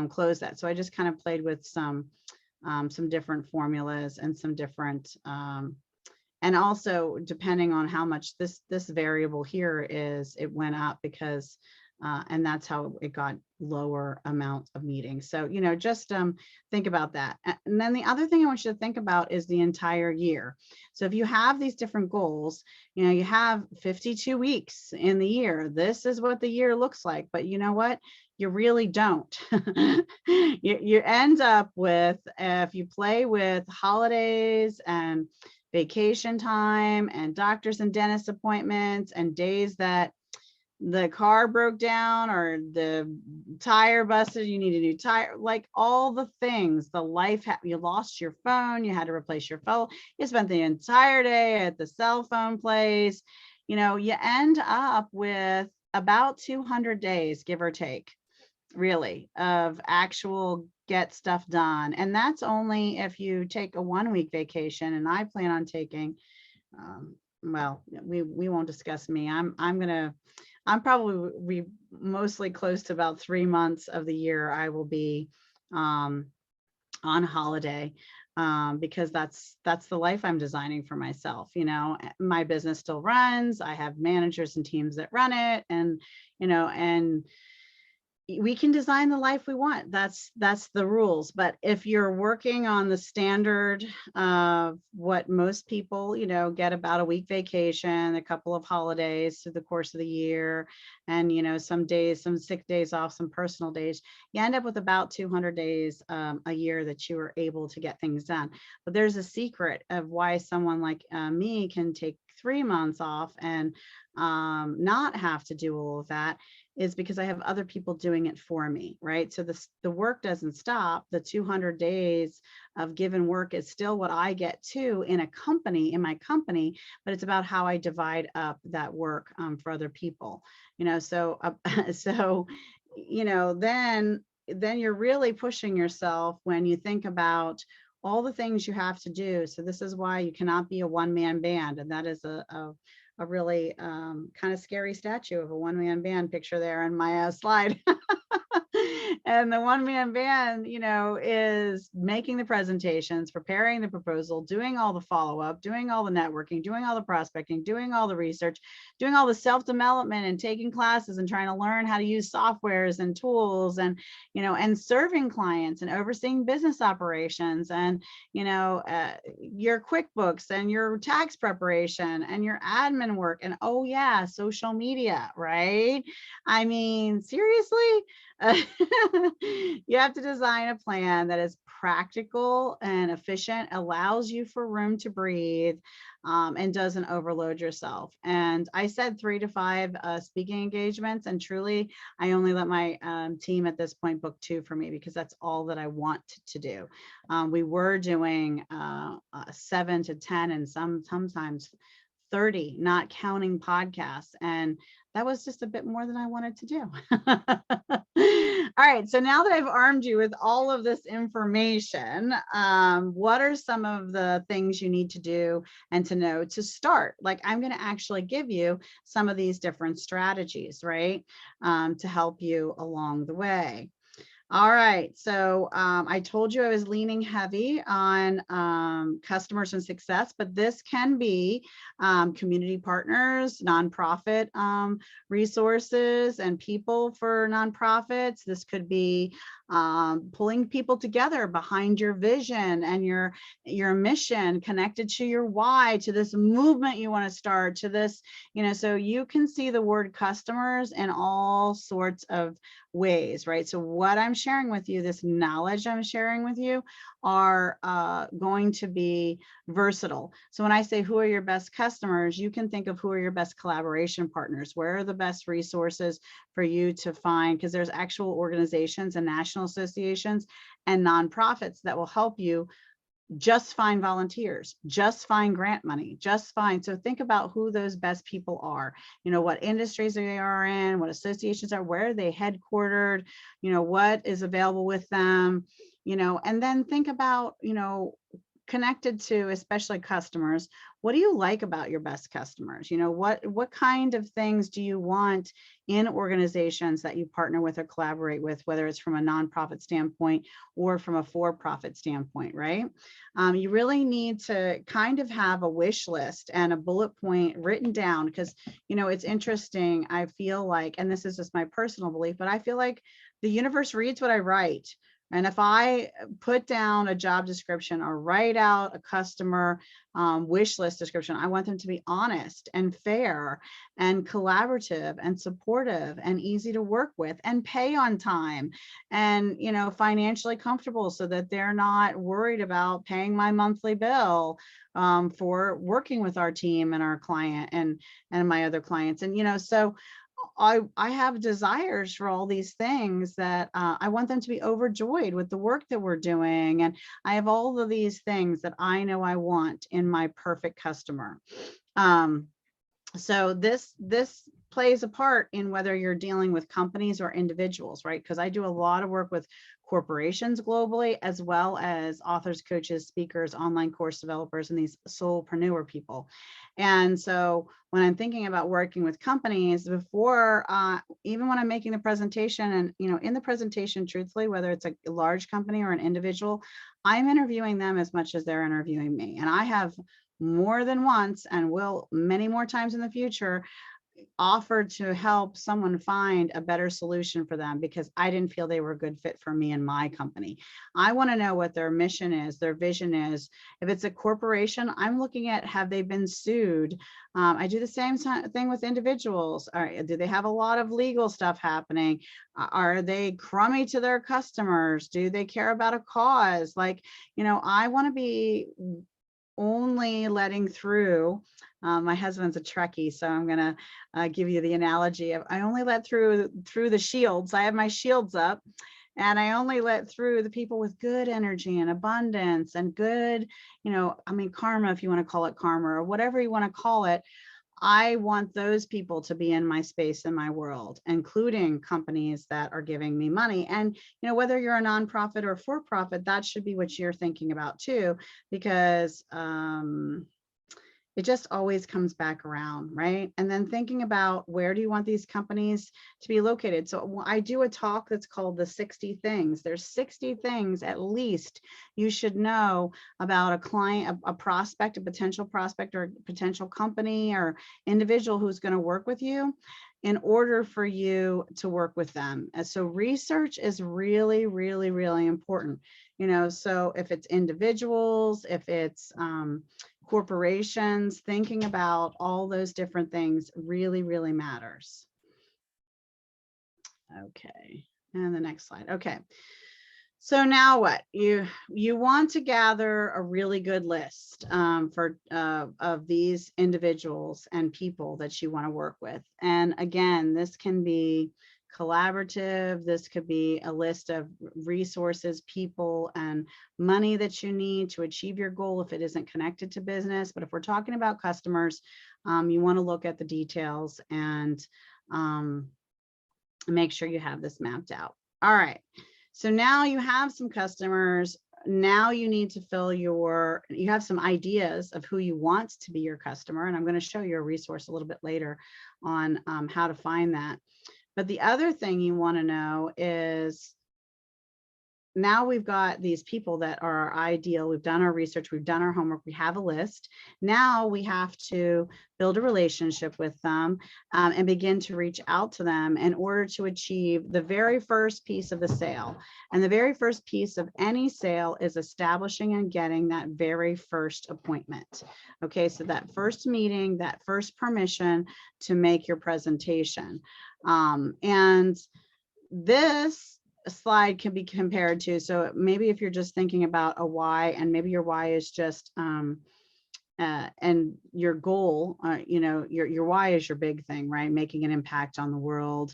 close that? So I just kind of played with some different formulas and some different, and also depending on how much this variable here is, it went up because, and that's how it got lower amount of meetings. So, just think about that. And then the other thing I want you to think about is the entire year. So if you have these different goals, you have 52 weeks in the year. This is what the year looks like, but you know what? You really don't. you end up with, if you play with holidays and vacation time and doctors and dentist appointments and days that the car broke down or the tire busted, you need a new tire, like all the things, the life, you lost your phone, you had to replace your phone, you spent the entire day at the cell phone place, you know, you end up with about 200 days, give or take, really, of actual get stuff done. And that's only if you take a 1 week vacation, and I plan on taking, well, we won't discuss me. I'm probably mostly close to about 3 months of the year I will be on holiday, because that's the life I'm designing for myself. You know, my business still runs. I have managers and teams that run it, and you know, and we can design the life we want. That's the rules. But if you're working on the standard of what most people, you know, get about a week vacation, a couple of holidays through the course of the year, and, you know, some days, some sick days off, some personal days, you end up with about 200 days a year that you are able to get things done. But there's a secret of why someone like me can take 3 months off and not have to do all of that, is because I have other people doing it for me, right? So the work doesn't stop. The 200 days of given work is still what I get to in a company, in my company, but it's about how I divide up that work for other people, you know? So, so, you know, then you're really pushing yourself when you think about all the things you have to do. So this is why you cannot be a one-man band. And that is a really kind of scary statue of a one-man band picture there in my slide. And the one-man band, you know, is making the presentations, preparing the proposal, doing all the follow-up, doing all the networking, doing all the prospecting, doing all the research, doing all the self-development and taking classes and trying to learn how to use softwares and tools, and, you know, and serving clients and overseeing business operations, and, you know, your QuickBooks and your tax preparation and your admin work, and oh yeah, social media, right? I mean, seriously, you have to design a plan that is practical and efficient, allows you for room to breathe, and doesn't overload yourself. And I said 3 to 5 speaking engagements, and truly, I only let my team at this point book 2 for me, because that's all that I want to do. We were doing 7 to 10 and sometimes 30, not counting podcasts. And that was just a bit more than I wanted to do. All right, so now that I've armed you with all of this information, what are some of the things you need to do and to know to start? Like, I'm going to actually give you some of these different strategies, right, to help you along the way. All right, so I told you I was leaning heavy on customers and success, but this can be community partners, nonprofit resources and people for nonprofits. This could be pulling people together behind your vision and your mission, connected to your why, to this movement you want to start, to this, you know, so you can see the word customers in all sorts of ways, right? So what I'm sharing with you, this knowledge I'm sharing with you, are going to be versatile. So when I say who are your best customers, you can think of who are your best collaboration partners. Where are the best resources for you to find? Because there's actual organizations and national associations and nonprofits that will help you just find volunteers, just find grant money, just find. So think about who those best people are, you know, what industries they are in, what associations are, where are they headquartered, you know, what is available with them, you know, and then think about, you know, connected to especially customers, what do you like about your best customers? You know, what kind of things do you want in organizations that you partner with or collaborate with, whether it's from a nonprofit standpoint or from a for-profit standpoint, right? You really need to kind of have a wish list and a bullet point written down, because, you know, it's interesting. I feel like, and this is just my personal belief, but I feel like the universe reads what I write, And if I put down a job description or write out a customer wish list description, I want them to be honest and fair and collaborative and supportive and easy to work with and pay on time and, you know, financially comfortable so that they're not worried about paying my monthly bill for working with our team and our client and my other clients. And, you know, so I have desires for all these things that I want them to be overjoyed with the work that we're doing. And I have all of these things that I know I want in my perfect customer. So this plays a part in whether you're dealing with companies or individuals, right? Because I do a lot of work with corporations globally, as well as authors, coaches, speakers, online course developers, and these solopreneur people. And so when I'm thinking about working with companies before, even when I'm making the presentation and, you know, in the presentation, truthfully, whether it's a large company or an individual, I'm interviewing them as much as they're interviewing me. And I have more than once and will many more times in the future offered to help someone find a better solution for them because I didn't feel they were a good fit for me and my company. I want to know what their mission is, their vision is. If it's a corporation, I'm looking at, have they been sued? I do the same thing with individuals. Do they have a lot of legal stuff happening? Are they crummy to their customers? Do they care about a cause? Like, you know, I want to be only letting through. My husband's a Trekkie, so I'm gonna give you the analogy of I only let through the shields. I have my shields up, and I only let through the people with good energy and abundance and good, you know, I mean, karma, if you want to call it karma or whatever you want to call it. I want those people to be in my space, in my world, including companies that are giving me money. And, you know, whether you're a nonprofit or for-profit, that should be what you're thinking about too, because it just always comes back around, right? And then thinking about where do you want these companies to be located? So I do a talk that's called the 60 things. There's 60 things at least you should know about a client, a prospect, a potential prospect or a potential company or individual who's going to work with you in order for you to work with them. And so research is really, really, really important. You know, so if it's individuals, if it's corporations, thinking about all those different things really, really matters. Okay, and the next slide. Okay, so now what? You want to gather a really good list of these individuals and people that you want to work with. And again, this can be collaborative. This could be a list of resources, people, and money that you need to achieve your goal if it isn't connected to business. But if we're talking about customers, you want to look at the details and make sure you have this mapped out. All right. So now you have some customers. Now you need to you have some ideas of who you want to be your customer. And I'm going to show you a resource a little bit later on how to find that. But the other thing you want to know is now we've got these people that are our ideal. We've done our research, we've done our homework, we have a list. Now we have to build a relationship with them and begin to reach out to them in order to achieve the very first piece of the sale. And the very first piece of any sale is establishing and getting that very first appointment. Okay, so that first meeting, that first permission to make your presentation. And this slide can be compared to, so maybe if you're just thinking about a why, and maybe your why is just and your goal, you know, your why is your big thing, right? Making an impact on the world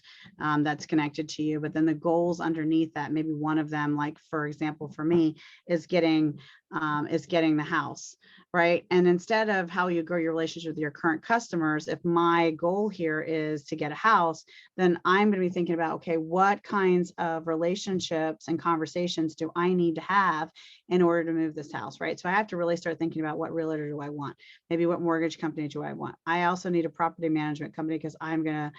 that's connected to you. But then the goals underneath that, maybe one of them, like for example, for me, is getting the house, right? And instead of how you grow your relationship with your current customers, if my goal here is to get a house, then I'm going to be thinking about, okay, what kinds of relationships and conversations do I need to have in order to move this house, right? So I have to really start thinking about what realtor do I want? Maybe what mortgage company do I want? I also need a property management company because I'm going to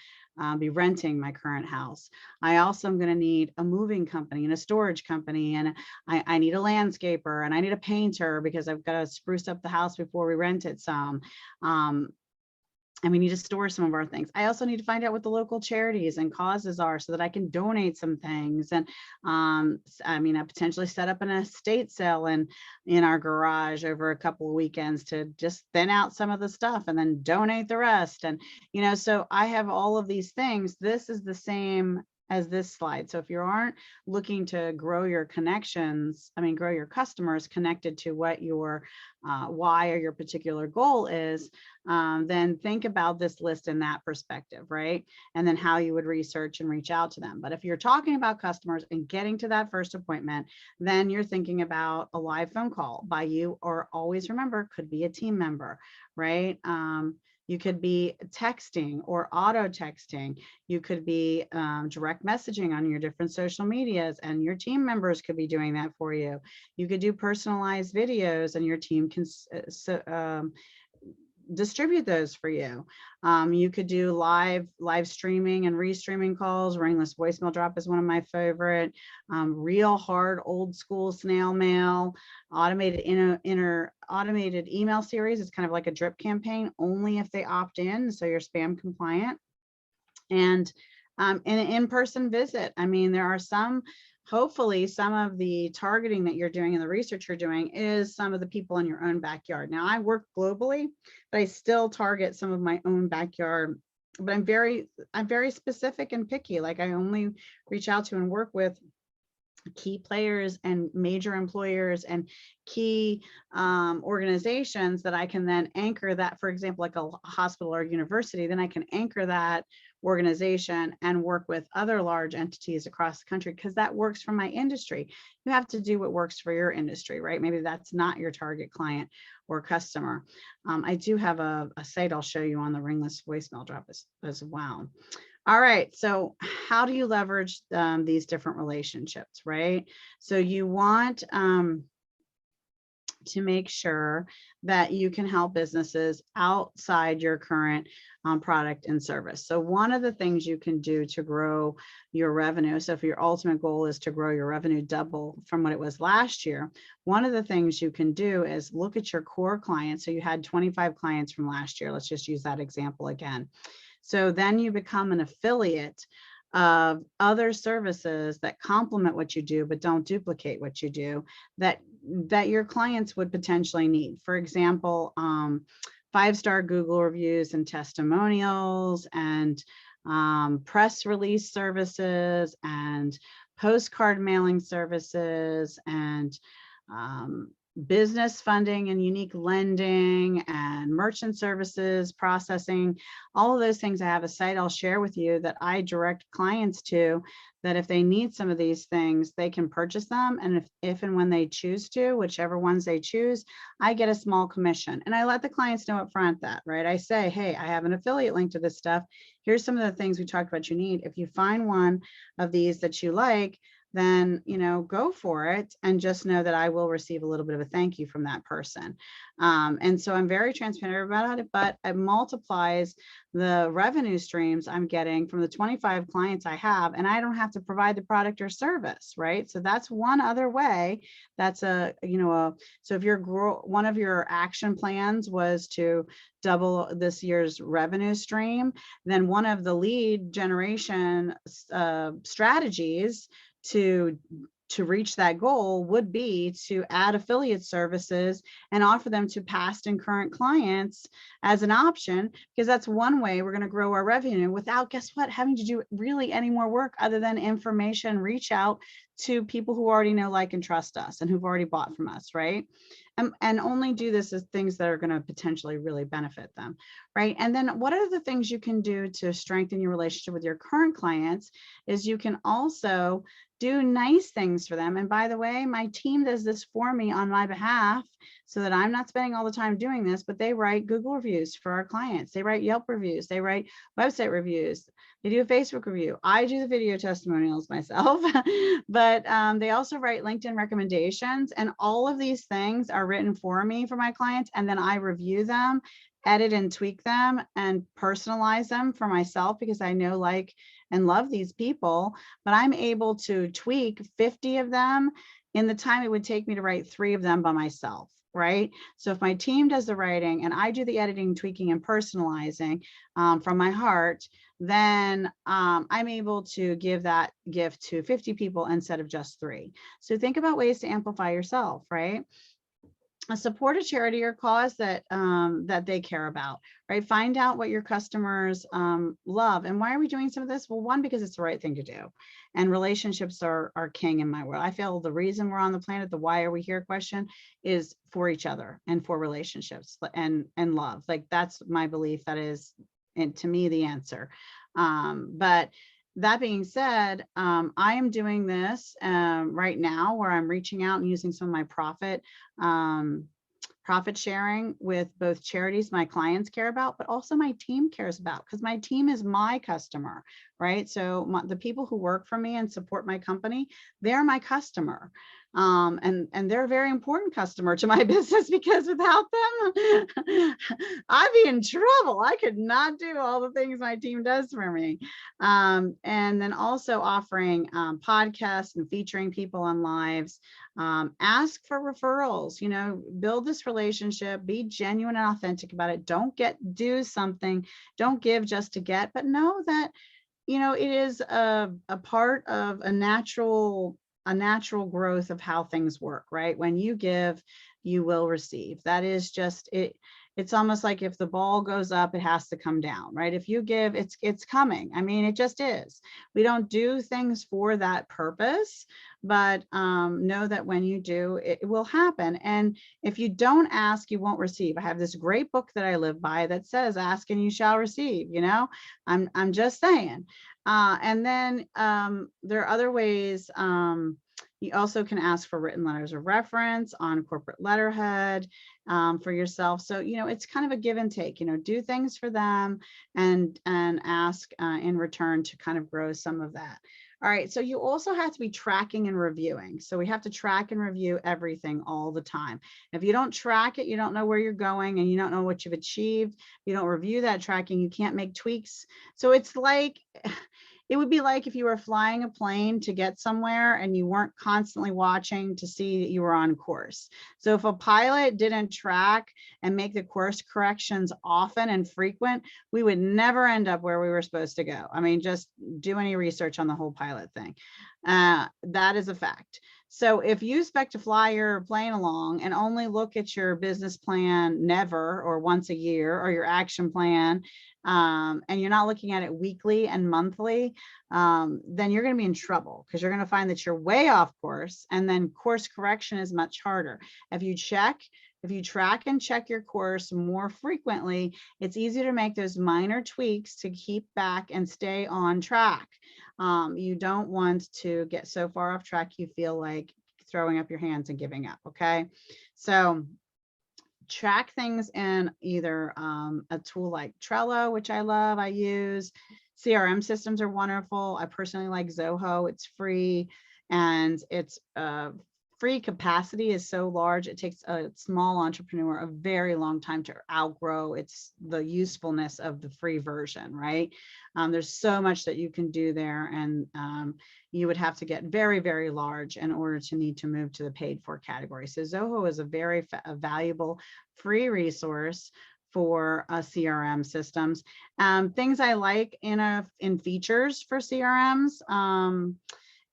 be renting my current house. I also am going to need a moving company and a storage company, and I need a landscaper, and I need a painter because I've got to spruce up the house before we rent it some. and we need to store some of our things. I also need to find out what the local charities and causes are so that I can donate some things. And I mean, I potentially set up an estate sale in our garage over a couple of weekends to just thin out some of the stuff and then donate the rest. And, you know, so I have all of these things. This is the same as this slide. So if you aren't looking to grow your connections, I mean, grow your customers connected to what your why or your particular goal is, then think about this list in that perspective, right? And then how you would research and reach out to them. But if you're talking about customers and getting to that first appointment, then you're thinking about a live phone call by you, or always remember, could be a team member, right? You could be texting or auto texting. You could be direct messaging on your different social medias, and your team members could be doing that for you. You could do personalized videos, and your team can distribute those for you. You could do live streaming and restreaming calls. Ringless voicemail drop is one of my favorite. Real hard old school snail mail, automated automated email series. It's kind of like a drip campaign, only if they opt in, so you're spam compliant. And an in-person visit. I mean, there are some, hopefully some of the targeting that you're doing and the research you're doing is some of the people in your own backyard. Now, I work globally, but I still target some of my own backyard. But I'm very specific and picky. Like, I only reach out to and work with key players and major employers and key organizations that I can then anchor that, for example, like a hospital or university, then I can anchor that organization and work with other large entities across the country, because that works for my industry. You have to do what works for your industry, right? Maybe that's not your target client or customer. I do have a site I'll show you on the Ringless voicemail drop as well. All right, so how do you leverage these different relationships, right? So you want to make sure that you can help businesses outside your current product and service. So one of the things you can do to grow your revenue, so if your ultimate goal is to grow your revenue double from what it was last year, one of the things you can do is look at your core clients. So you had 25 clients from last year. Let's just use that example again. So then you become an affiliate of other services that complement what you do, but don't duplicate what you do, that your clients would potentially need. For example, 5-star Google reviews and testimonials, and press release services, and postcard mailing services, and business funding and unique lending, and merchant services processing. All of those things. I have a site I'll share with you that I direct clients to, that if they need some of these things, they can purchase them. And if and when they choose to, whichever ones they choose, I get a small commission. And I let the clients know up front that, right? I say, hey, I have an affiliate link to this stuff. Here's some of the things we talked about you need. If you find one of these that you like, then, you know, go for it, and just know that I will receive a little bit of a thank you from that person. And so I'm very transparent about it, but it multiplies the revenue streams I'm getting from the 25 clients I have, and I don't have to provide the product or service, right? So that's one other way. That's so if one of your action plans was to double this year's revenue stream, then one of the lead generation strategies to reach that goal would be to add affiliate services and offer them to past and current clients as an option, because that's one way we're going to grow our revenue without, guess what, having to do really any more work other than information, reach out to people who already know, like, and trust us, and who've already bought from us, right? And only do this as things that are going to potentially really benefit them, right? And then what are the things you can do to strengthen your relationship with your current clients is you can also do nice things for them. And by the way, my team does this for me on my behalf, so that I'm not spending all the time doing this, but they write Google reviews for our clients. They write Yelp reviews. They write website reviews. They do a Facebook review. I do the video testimonials myself, but they also write LinkedIn recommendations. And all of these things are written for me for my clients. And then I review them, edit and tweak them, and personalize them for myself, because I know, like, and love these people, but I'm able to tweak 50 of them in the time it would take me to write 3 of them by myself. right? So if my team does the writing and I do the editing, tweaking, and personalizing from my heart, then I'm able to give that gift to 50 people instead of just 3. So think about ways to amplify yourself, right? Support a charity or cause that that they care about, right? Find out what your customers love. And why are we doing some of this? Well, one, because it's the right thing to do, and relationships are king in my world. I feel the reason we're on the planet, the why are we here question, is for each other and for relationships and love. Like, that's my belief. That is, and to me, the answer. But that being said, I am doing this right now, where I'm reaching out and using some of my profit sharing with both charities my clients care about, but also my team cares about, because my team is my customer, right? So the people who work for me and support my company, they're my customer. And they're a very important customer to my business, because without them, I'd be in trouble. I could not do all the things my team does for me. And then also offering podcasts and featuring people on lives. Ask for referrals, build this relationship, be genuine and authentic about it. Don't do something, don't give just to get, but know that, it is a part of a natural growth of how things work, right? When you give, you will receive. That is just it. It's almost like if the ball goes up, it has to come down, right? If you give, it's coming. I mean, it just is. We don't do things for that purpose, but know that when you do, it will happen. And if you don't ask, you won't receive. I have this great book that I live by that says, "Ask and you shall receive." I'm just saying. And then there are other ways. You also can ask for written letters of reference on corporate letterhead for yourself. So, it's kind of a give and take, do things for them and ask in return to kind of grow some of that. All right. So you also have to be tracking and reviewing. So we have to track and review everything all the time. If you don't track it, you don't know where you're going and you don't know what you've achieved. You don't review that tracking, you can't make tweaks. So it's like, it would be like if you were flying a plane to get somewhere and you weren't constantly watching to see that you were on course. So if a pilot didn't track and make the course corrections often and frequent, we would never end up where we were supposed to go. I mean, just do any research on the whole pilot thing. That is a fact. So if you expect to fly your plane along and only look at your business plan never or once a year, or your action plan, and you're not looking at it weekly and monthly, then you're going to be in trouble, because you're going to find that you're way off course, and then course correction is much harder. If you track and check your course more frequently, it's easier to make those minor tweaks to keep back and stay on track. You don't want to get so far off track you feel like throwing up your hands and giving up. Okay, so track things in either a tool like Trello, which I love, I use. CRM systems are wonderful. I personally like Zoho. It's free, and it's free capacity is so large. It takes a small entrepreneur a very long time to outgrow the usefulness of the free version, right? There's so much that you can do there, and you would have to get very, very large in order to need to move to the paid for category. So Zoho is a very valuable free resource for CRM systems. Things I like in features for CRMs.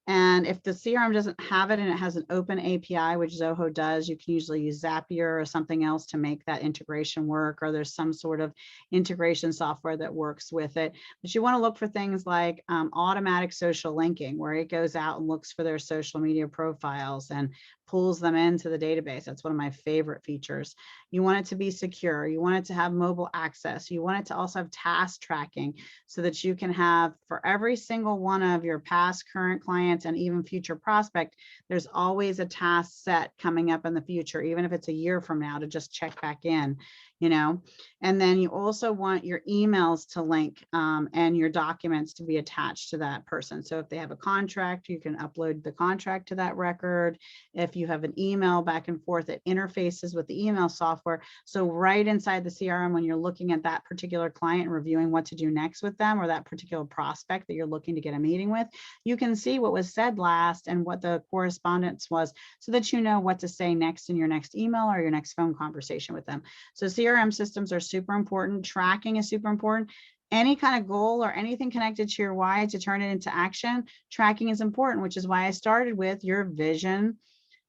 And if the CRM doesn't have it and it has an open API, which Zoho does, you can usually use Zapier or something else to make that integration work, or there's some sort of integration software that works with it. But you want to look for things like automatic social linking, where it goes out and looks for their social media profiles and pulls them into the database. That's one of my favorite features. You want it to be secure. You want it to have mobile access. You want it to also have task tracking, so that you can have, for every single one of your past, current clients, and even future prospect, there's always a task set coming up in the future, even if it's a year from now, to just check back in. you know. And then you also want your emails to link and your documents to be attached to that person. So if they have a contract, you can upload the contract to that record. If you have an email back and forth, it interfaces with the email software. So right inside the CRM, when you're looking at that particular client and reviewing what to do next with them, or that particular prospect that you're looking to get a meeting with, you can see what was said last and what the correspondence was, so that you know what to say next in your next email or your next phone conversation with them. So CRM systems are super important. Tracking is super important. Any kind of goal or anything connected to your why to turn it into action, tracking is important, which is why I started with your vision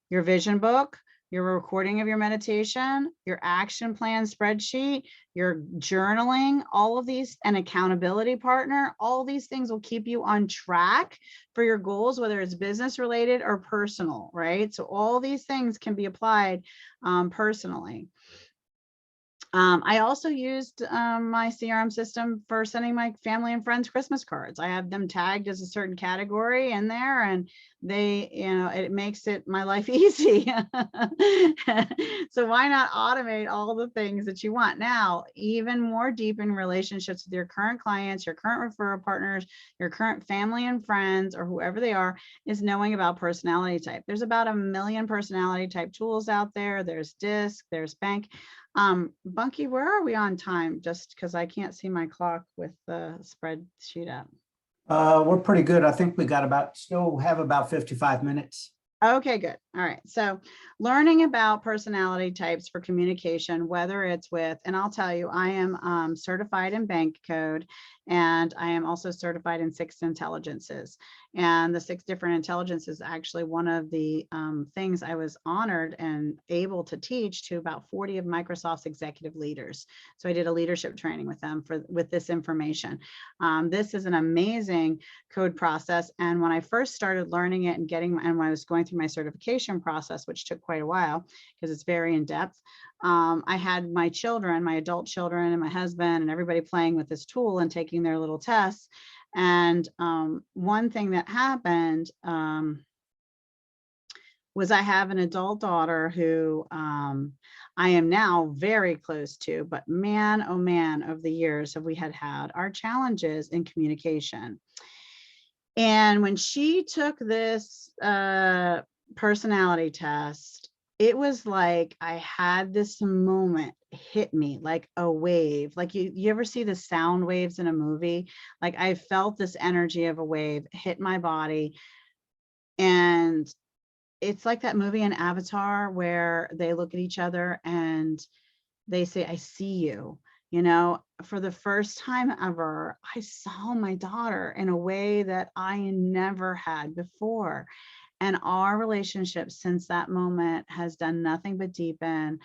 book, your recording of your meditation, your action plan spreadsheet, your journaling, all of these, an accountability partner. All these things will keep you on track for your goals, whether it's business related or personal, right? So all these things can be applied personally. I also used my CRM system for sending my family and friends Christmas cards. I have them tagged as a certain category in there, and they, it makes it my life easy. So why not automate all the things that you want? Now, even more deep in relationships with your current clients, your current referral partners, your current family and friends, or whoever they are, is knowing about personality type. There's about 1 million personality type tools out there. There's DISC, there's Bank. Bunky, where are we on time? Just because I can't see my clock with the spreadsheet up. We're pretty good. I think we still have about 55 minutes. Okay, good. All right. So learning about personality types for communication, whether it's with, and I'll tell you, I am certified in bank code, and I am also certified in 6 intelligences. And the 6 different intelligences, actually one of the things I was honored and able to teach to about 40 of Microsoft's executive leaders. So I did a leadership training with them with this information. This is an amazing code process. And when I first started learning it and when I was going through my certification process, which took quite a while because it's very in depth, I had my children, my adult children, and my husband and everybody playing with this tool and taking their little tests. And one thing that happened was I have an adult daughter who I am now very close to, but man, oh man, over the years have we had our challenges in communication. And when she took this personality test, it was like I had this moment hit me like a wave. Like you ever see the sound waves in a movie? Like I felt this energy of a wave hit my body. And it's like that movie in Avatar where they look at each other and they say, I see you. For the first time ever, I saw my daughter in a way that I never had before. And our relationship since that moment has done nothing but deepen.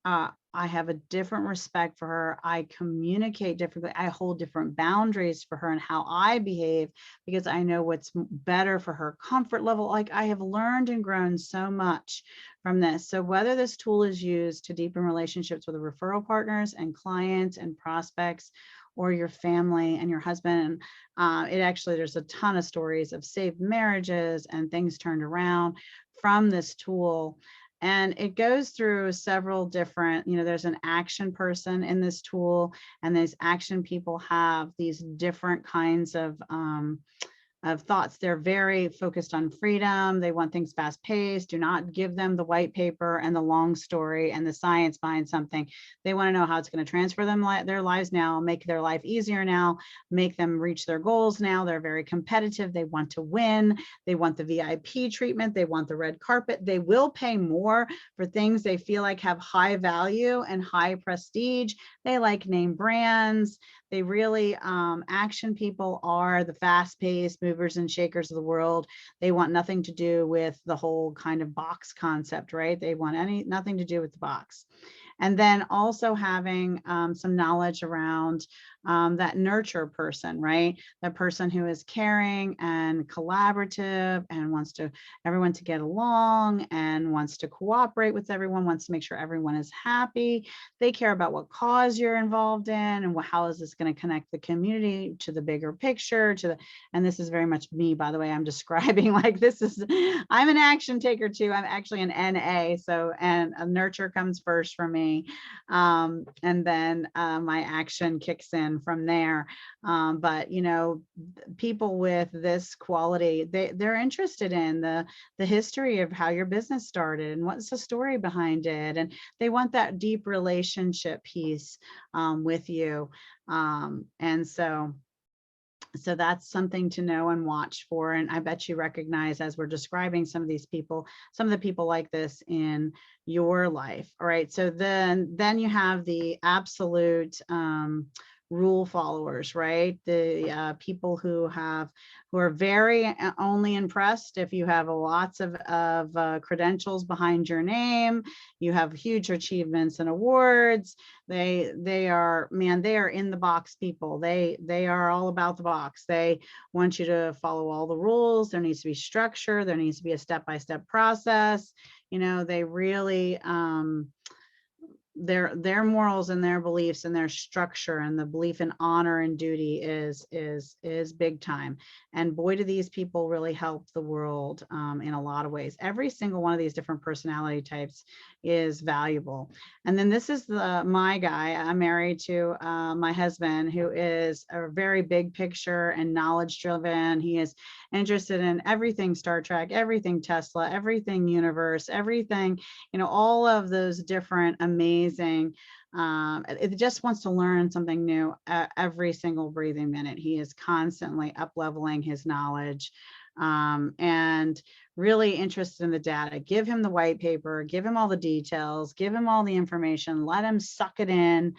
I have a different respect for her. I communicate differently. I hold different boundaries for her and how I behave because I know what's better for her comfort level. Like I have learned and grown so much from this. So whether this tool is used to deepen relationships with referral partners and clients and prospects, or your family and your husband, there's a ton of stories of saved marriages and things turned around from this tool. And it goes through several different, there's an action person in this tool, and these action people have these different kinds of thoughts. They're very focused on freedom. They want things fast paced. Do not give them the white paper and the long story and the science behind something. They want to know how it's going to transfer their lives now, make their life easier now, make them reach their goals now. They're very competitive. They want to win. They want the VIP treatment. They want the red carpet. They will pay more for things they feel like have high value and high prestige. They like name brands. They really, action people are the fast-paced movers and shakers of the world. They want nothing to do with the whole kind of box concept, right? They want nothing to do with the box. And then also having some knowledge around that nurture person, right? That person who is caring and collaborative and wants to everyone to get along and wants to cooperate with everyone, wants to make sure everyone is happy. They care about what cause you're involved in and how is this going to connect the community to the bigger picture, and this is very much me, by the way. I'm describing like I'm an action taker too. I'm actually an NA. So, and a nurture comes first for me. And then my action kicks in from there. But, people with this quality, they're interested in the history of how your business started and what's the story behind it. And they want that deep relationship piece with you. And so that's something to know and watch for. And I bet you recognize, as we're describing some of these people, some of the people like this in your life. All right. So then you have the absolute rule followers, right? The people who are very only impressed if you have lots of credentials behind your name, you have huge achievements and awards. They are in the box people. They are all about the box. They want you to follow all the rules. There needs to be structure. There needs to be a step-by-step process. They really their morals and their beliefs and their structure and the belief in honor and duty is big time. And boy, do these people really help the world in a lot of ways. Every single one of these different personality types is valuable. And then this is my guy. I'm married to my husband, who is a very big picture and knowledge driven. He is interested in everything Star Trek, everything Tesla, everything universe, everything, all of those different amazing. It just wants to learn something new every single breathing minute. He is constantly up-leveling his knowledge and really interested in the data. Give him the white paper, give him all the details, give him all the information, let him suck it in,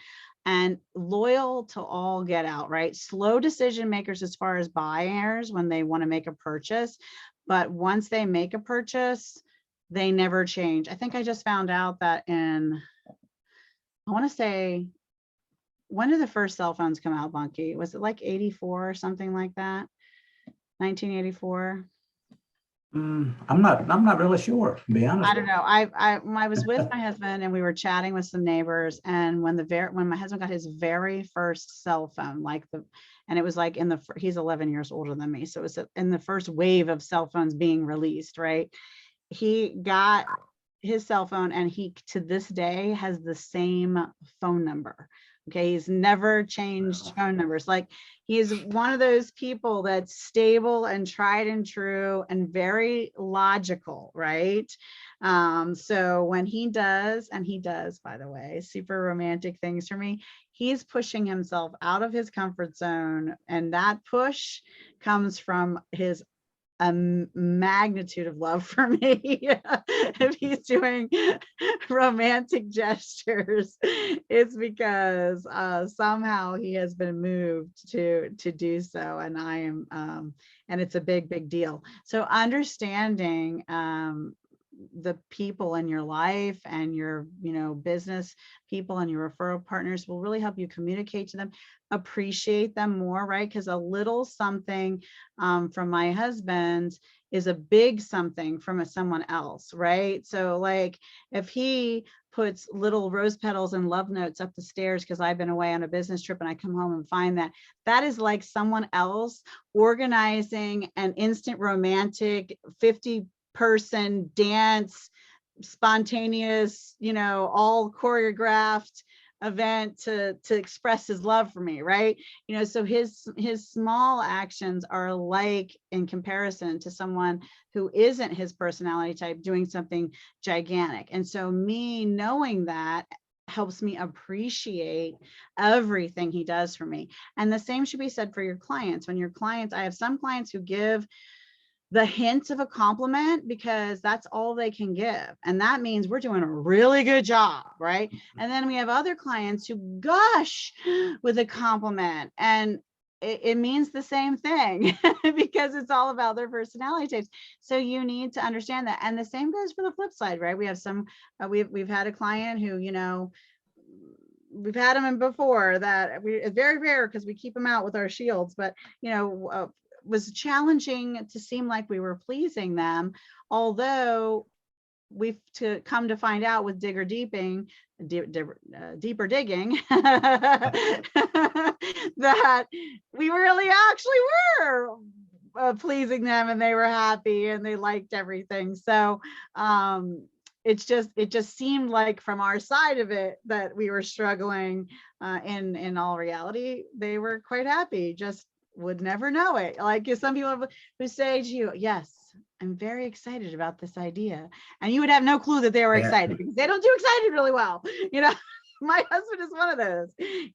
and loyal to all get out, right? Slow decision makers as far as buyers when they want to make a purchase, but once they make a purchase, they never change. I think I just found out that I want to say, when did the first cell phones come out, Bunky? Was it like 84 or something like that? 1984? I'm not really sure, to be honest. I don't know. I was with my husband and we were chatting with some neighbors, and when my husband got his very first cell phone, and it was like he's 11 years older than me, so it was in the first wave of cell phones being released, right? He got his cell phone and he to this day has the same phone number. Okay, he's never changed phone numbers. Like, he's one of those people that's stable and tried and true and very logical, right? So when he does, by the way, super romantic things for me, he's pushing himself out of his comfort zone, and that push comes from his a magnitude of love for me. If he's doing romantic gestures, it's because somehow he has been moved to do so, and I am and it's a big deal. So understanding the people in your life and your business people and your referral partners will really help you communicate to them, appreciate them more, right? Because a little something from my husband is a big something from someone else, right? So like if he puts little rose petals and love notes up the stairs because I've been away on a business trip and I come home and find that is like someone else organizing an instant romantic 50-person dance, spontaneous, all choreographed event to express his love for me, right? So his small actions are like, in comparison to someone who isn't his personality type, doing something gigantic. And so me knowing that helps me appreciate everything he does for me. And the same should be said for your clients. When your clients, I have some clients who give the hint of a compliment because that's all they can give. And that means we're doing a really good job, right? And then we have other clients who gush with a compliment, and it means the same thing because it's all about their personality types. So you need to understand that. And the same goes for the flip side, right? We have some, we've had a client who, we've had them in before that it's very rare because we keep them out with our shields, but was challenging to seem like we were pleasing them, although we've come to find out with deeper digging that we really actually were pleasing them, and they were happy and they liked everything. So it just seemed like from our side of it that we were struggling. In all reality, they were quite happy, just would never know it. Like some people who say to you, yes, I'm very excited about this idea, and you would have no clue that they were excited because they don't do excited really well. My husband is one of those.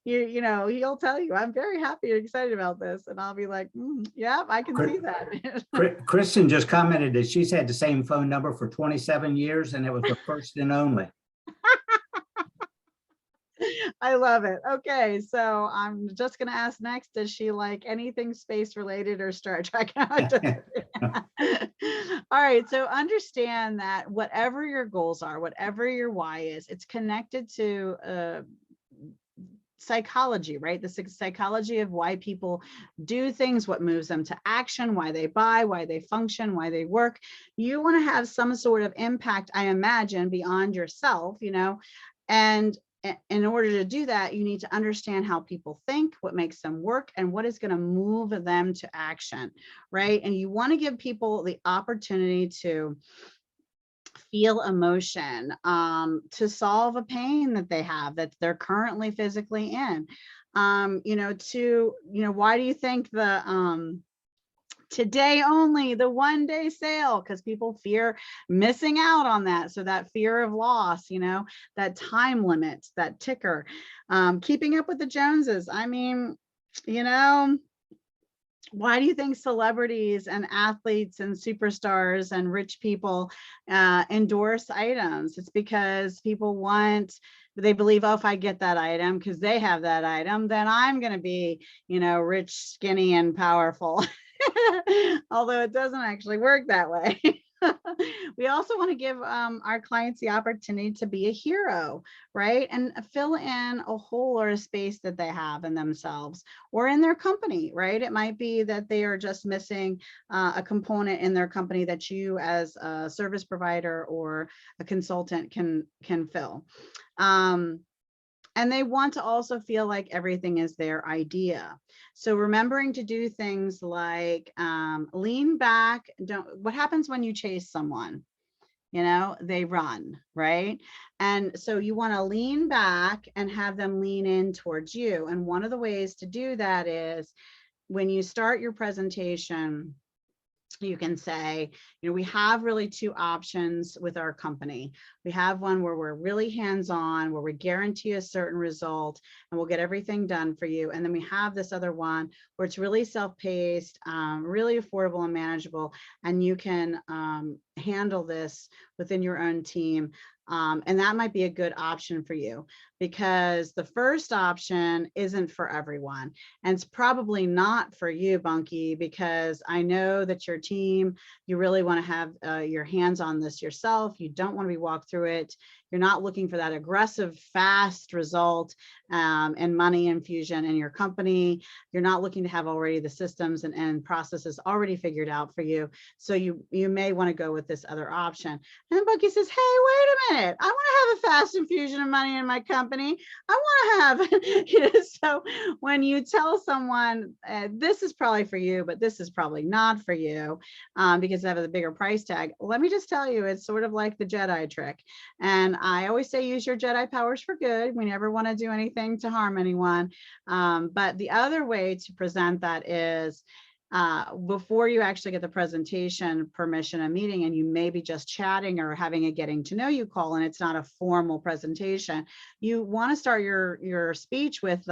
He'll tell you, I'm very happy and excited about this, and I'll be like, yeah, I can see that. Kristen just commented that she's had the same phone number for 27 years, and it was the first and only. I love it. Okay, so I'm just going to ask next, does she like anything space related or Star Trek? All right, so understand that whatever your goals are, whatever your why is, it's connected to psychology, right? The psychology of why people do things, what moves them to action, why they buy, why they function, why they work. You want to have some sort of impact, I imagine, beyond yourself, and in order to do that, you need to understand how people think, what makes them work, and what is going to move them to action, right? And you want to give people the opportunity to feel emotion, to solve a pain that they have, that they're currently physically in. Why do you think the today only, the 1-day sale, because people fear missing out on that. So that fear of loss, that time limit, that ticker, keeping up with the Joneses. I mean, why do you think celebrities and athletes and superstars and rich people endorse items? It's because people they believe, oh, if I get that item because they have that item, then I'm going to be, rich, skinny, and powerful. Although it doesn't actually work that way. We also want to give our clients the opportunity to be a hero, right? And fill in a hole or a space that they have in themselves or in their company, right? It might be that they are just missing a component in their company that you as a service provider or a consultant can fill. And they want to also feel like everything is their idea. So remembering to do things like lean back. What happens when you chase someone? They run, right? And so you want to lean back and have them lean in towards you. And one of the ways to do that is when you start your presentation, you can say, we have really two options with our company. We have one where we're really hands-on, where we guarantee a certain result and we'll get everything done for you. And then we have this other one where it's really self-paced, really affordable and manageable, and you can handle this within your own team. And that might be a good option for you, because the first option isn't for everyone. And it's probably not for you, Bunky, because I know that your team, you really want to have your hands on this yourself. You don't want to be walked through it. You're not looking for that aggressive, fast result and money infusion in your company. You're not looking to have already the systems and processes already figured out for you. So you may want to go with this other option. And then Bunky says, hey, wait a minute. I want to have a fast infusion of money in my company. I want to have, so when you tell someone this is probably for you, but this is probably not for you because they have a bigger price tag, let me just tell you, it's sort of like the Jedi trick. And I always say, use your Jedi powers for good. We never want to do anything to harm anyone. But the other way to present that is before you actually get the presentation permission, a meeting, and you may be just chatting or having a getting to know you call, and it's not a formal presentation. You want to start your speech with,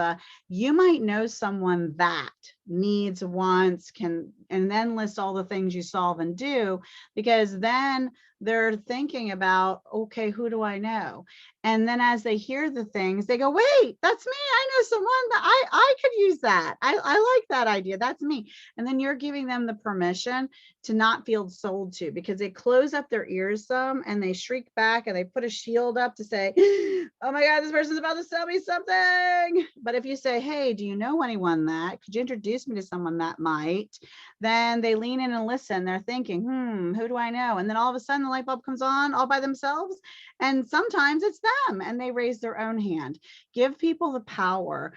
you might know someone that, needs, wants, and then list all the things you solve and do, because then they're thinking about, okay, who do I know? And then as they hear the things, they go, wait, that's me. I know someone that I could use that. I like that idea. That's me. And then you're giving them the permission to not feel sold to, because they close up their ears some and they shriek back and they put a shield up to say, oh my God, this person's about to sell me something. But if you say, hey, do you know anyone that? Could you introduce me to someone that might? Then they lean in and listen. They're thinking, who do I know? And then all of a sudden the light bulb comes on all by themselves. And sometimes it's them and they raise their own hand. Give people the power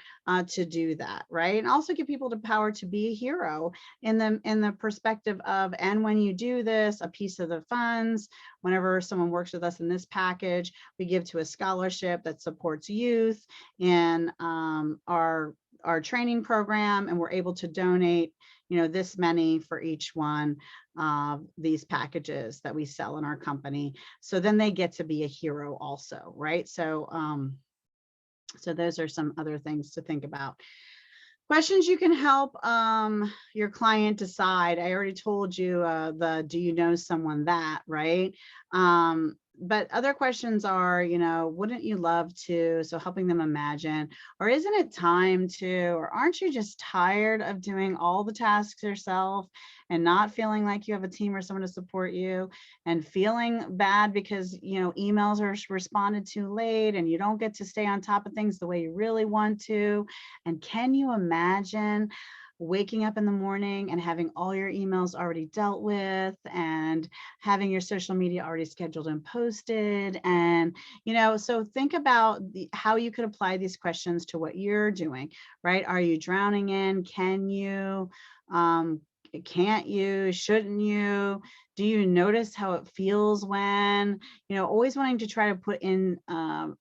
to do that, right? And also give people the power to be a hero in the perspective of, and when you do this, a piece of the funds, whenever someone works with us in this package, we give to a scholarship that supports youth in our training program, and we're able to donate, this many for each one of these packages that we sell in our company. So then they get to be a hero also, right? So so those are some other things to think about. Questions you can help your client decide. I already told you do you know someone that, right? But other questions are, wouldn't you love to? So helping them imagine, or isn't it time to, or aren't you just tired of doing all the tasks yourself and not feeling like you have a team or someone to support you, and feeling bad because, emails are responded to late and you don't get to stay on top of things the way you really want to? And can you imagine waking up in the morning and having all your emails already dealt with and having your social media already scheduled and posted? And, so think about how you could apply these questions to what you're doing, right? Are you drowning in? Can you? Can't you? Shouldn't you? Do you notice how it feels when, always wanting to try to put in,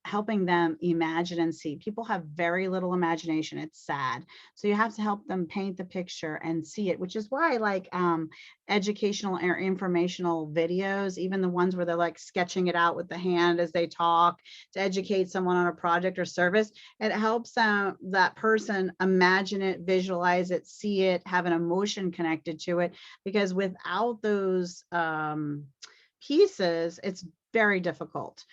helping them imagine and see. People have very little imagination. It's sad. So you have to help them paint the picture and see it, which is why like educational or informational videos, even the ones where they're like sketching it out with the hand as they talk to educate someone on a project or service, it helps that person imagine it, visualize it, see it, have an emotion connected to it, because without those pieces, it's very difficult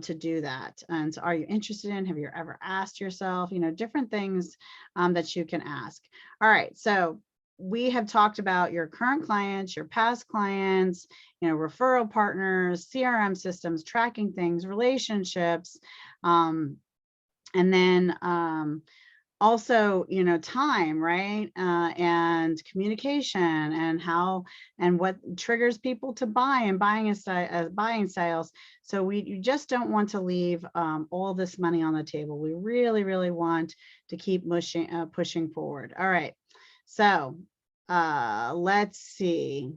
to do that. And so are you interested in, have you ever asked yourself, different things that you can ask. All right, so we have talked about your current clients, your past clients, referral partners, CRM systems, tracking things, relationships, and then also, time, right? And communication, and how and what triggers people to buy, and buying styles. So you just don't want to leave all this money on the table. We really, really want to keep pushing forward. All right. So let's see.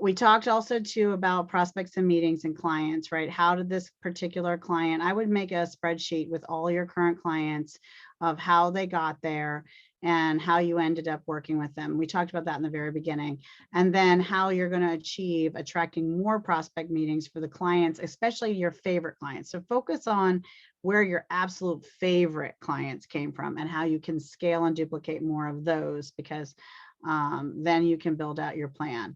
We talked also too about prospects and meetings and clients, right? How did this particular client, I would make a spreadsheet with all your current clients of how they got there and how you ended up working with them. We talked about that in the very beginning. And then how you're going to achieve attracting more prospect meetings for the clients, especially your favorite clients. So focus on where your absolute favorite clients came from and how you can scale and duplicate more of those, because then you can build out your plan.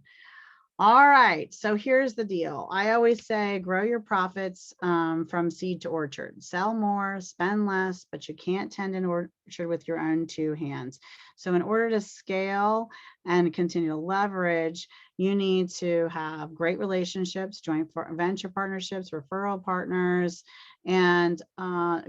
All right, so here's the deal. I always say grow your profits from seed to orchard. Sell more, spend less, but you can't tend an orchard with your own two hands. So in order to scale and continue to leverage, you need to have great relationships, joint venture partnerships, referral partners, and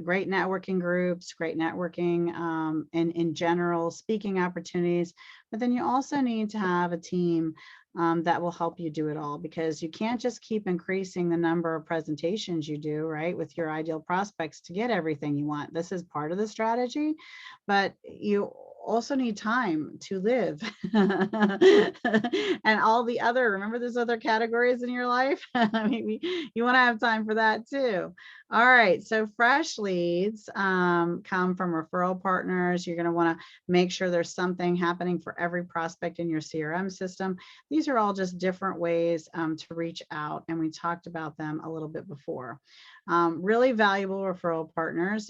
great networking groups, great networking in general, speaking opportunities. But then you also need to have a team that will help you do it all, because you can't just keep increasing the number of presentations you do, right, with your ideal prospects to get everything you want. This is part of the strategy, but you also need time to live and all the other, remember there's other categories in your life. Maybe you want to have time for that too. All right, so fresh leads come from referral partners. You're going to want to make sure there's something happening for every prospect in your CRM system. These are all just different ways to reach out, and we talked about them a little bit before. Really valuable referral partners.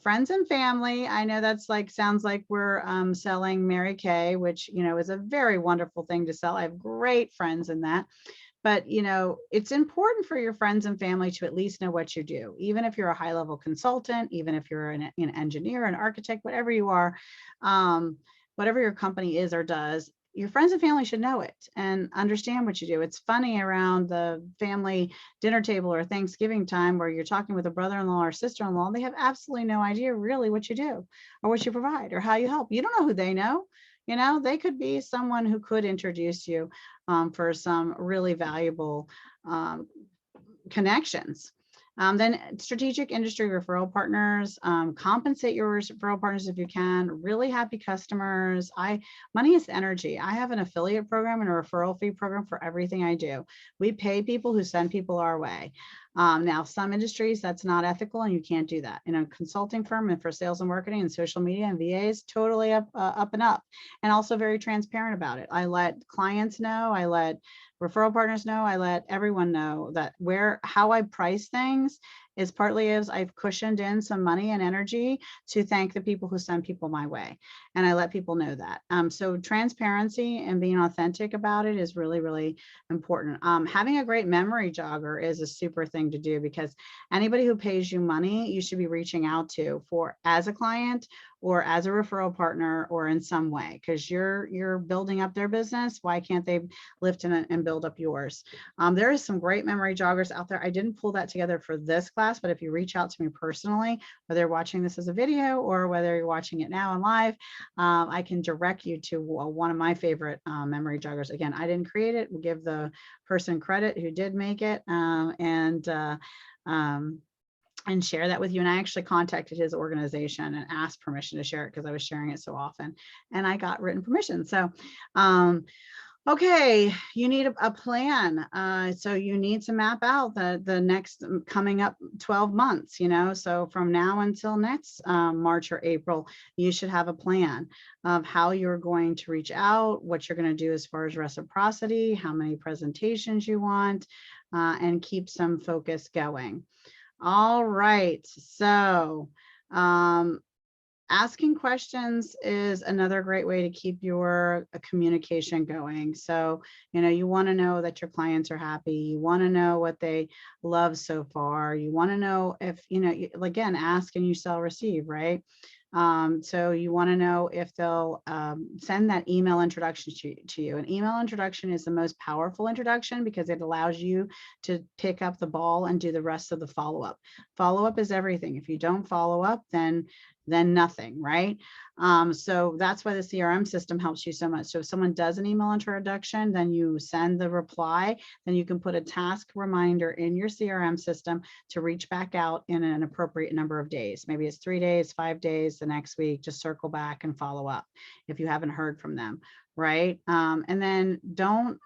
Friends and family. I know that's like, sounds like we're selling Mary Kay, which, you know, is a very wonderful thing to sell. I have great friends in that. But, you know, it's important for your friends and family to at least know what you do, even if you're a high level consultant, even if you're an engineer, an architect, whatever you are, whatever your company is or does, your friends and family should know it and understand what you do. It's funny around the family dinner table or Thanksgiving time where you're talking with a brother-in-law or sister-in-law, they have absolutely no idea really what you do or what you provide or how you help. You don't know who they know. You know, they could be someone who could introduce you for some really valuable connections. Then strategic industry referral partners, compensate your referral partners if you can. Really happy customers. Money is energy. I have an affiliate program and a referral fee program for everything I do. We pay people who send people our way. Now, some industries that's not ethical and you can't do that. In a consulting firm and for sales and marketing and social media and VAs, totally up and up, and also very transparent about it. I let clients know, I let referral partners know, I let everyone know that how I price things is partly as I've cushioned in some money and energy to thank the people who send people my way. And I let people know that. So transparency and being authentic about it is really, really important. Having a great memory jogger is a super thing to do, because anybody who pays you money, you should be reaching out to for as a client or as a referral partner or in some way, because you're building up their business. Why can't they lift and build up yours? There is some great memory joggers out there. I didn't pull that together for this class, but if you reach out to me personally, whether you're watching this as a video or whether you're watching it now in live, I can direct you to one of my favorite memory joggers. Again, I didn't create it. We'll give the person credit who did make it, and share that with you. And I actually contacted his organization and asked permission to share it because I was sharing it so often, and I got written permission. So, okay, you need a plan. So you need to map out the next coming up 12 months, you know, so from now until next March or April, you should have a plan of how you're going to reach out, what you're going to do as far as reciprocity, how many presentations you want, and keep some focus going. All right, so asking questions is another great way to keep your communication going. So, you know, you want to know that your clients are happy. You want to know what they love so far. You want to know if, you know, again, ask and you shall receive, right? So you want to know if they'll send that email introduction to you. An email introduction is the most powerful introduction because it allows you to pick up the ball and do the rest of the follow-up. Follow-up is everything. If you don't follow up, then nothing, right? So that's why the CRM system helps you so much. So if someone does an email introduction, then you send the reply, then you can put a task reminder in your CRM system to reach back out in an appropriate number of days. Maybe it's 3 days, 5 days, the next week, just circle back and follow up if you haven't heard from them. Right. And then don't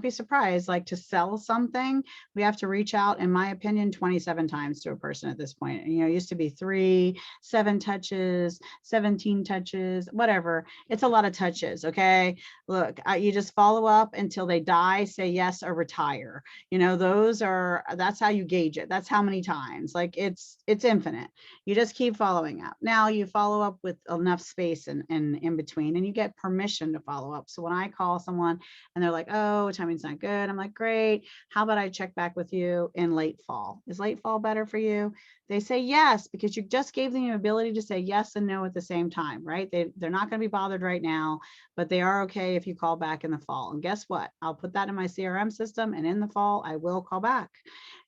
be surprised, like to sell something, we have to reach out, in my opinion, 27 times to a person at this point. You know, it used to be 3, 7 touches, 17 touches, whatever. It's a lot of touches. Okay. Look, you just follow up until they die, say yes, or retire. You know, that's how you gauge it. That's how many times. Like it's infinite. You just keep following up. Now you follow up with enough space in between, and you get permission to follow up. So when I call someone and they're like, oh, timing's not good, I'm like, great. How about I check back with you in late fall? Is late fall better for you? They say yes, because you just gave them the ability to say yes and no at the same time, right? They're not going to be bothered right now, but they are okay if you call back in the fall. And guess what? I'll put that in my CRM system, and in the fall, I will call back.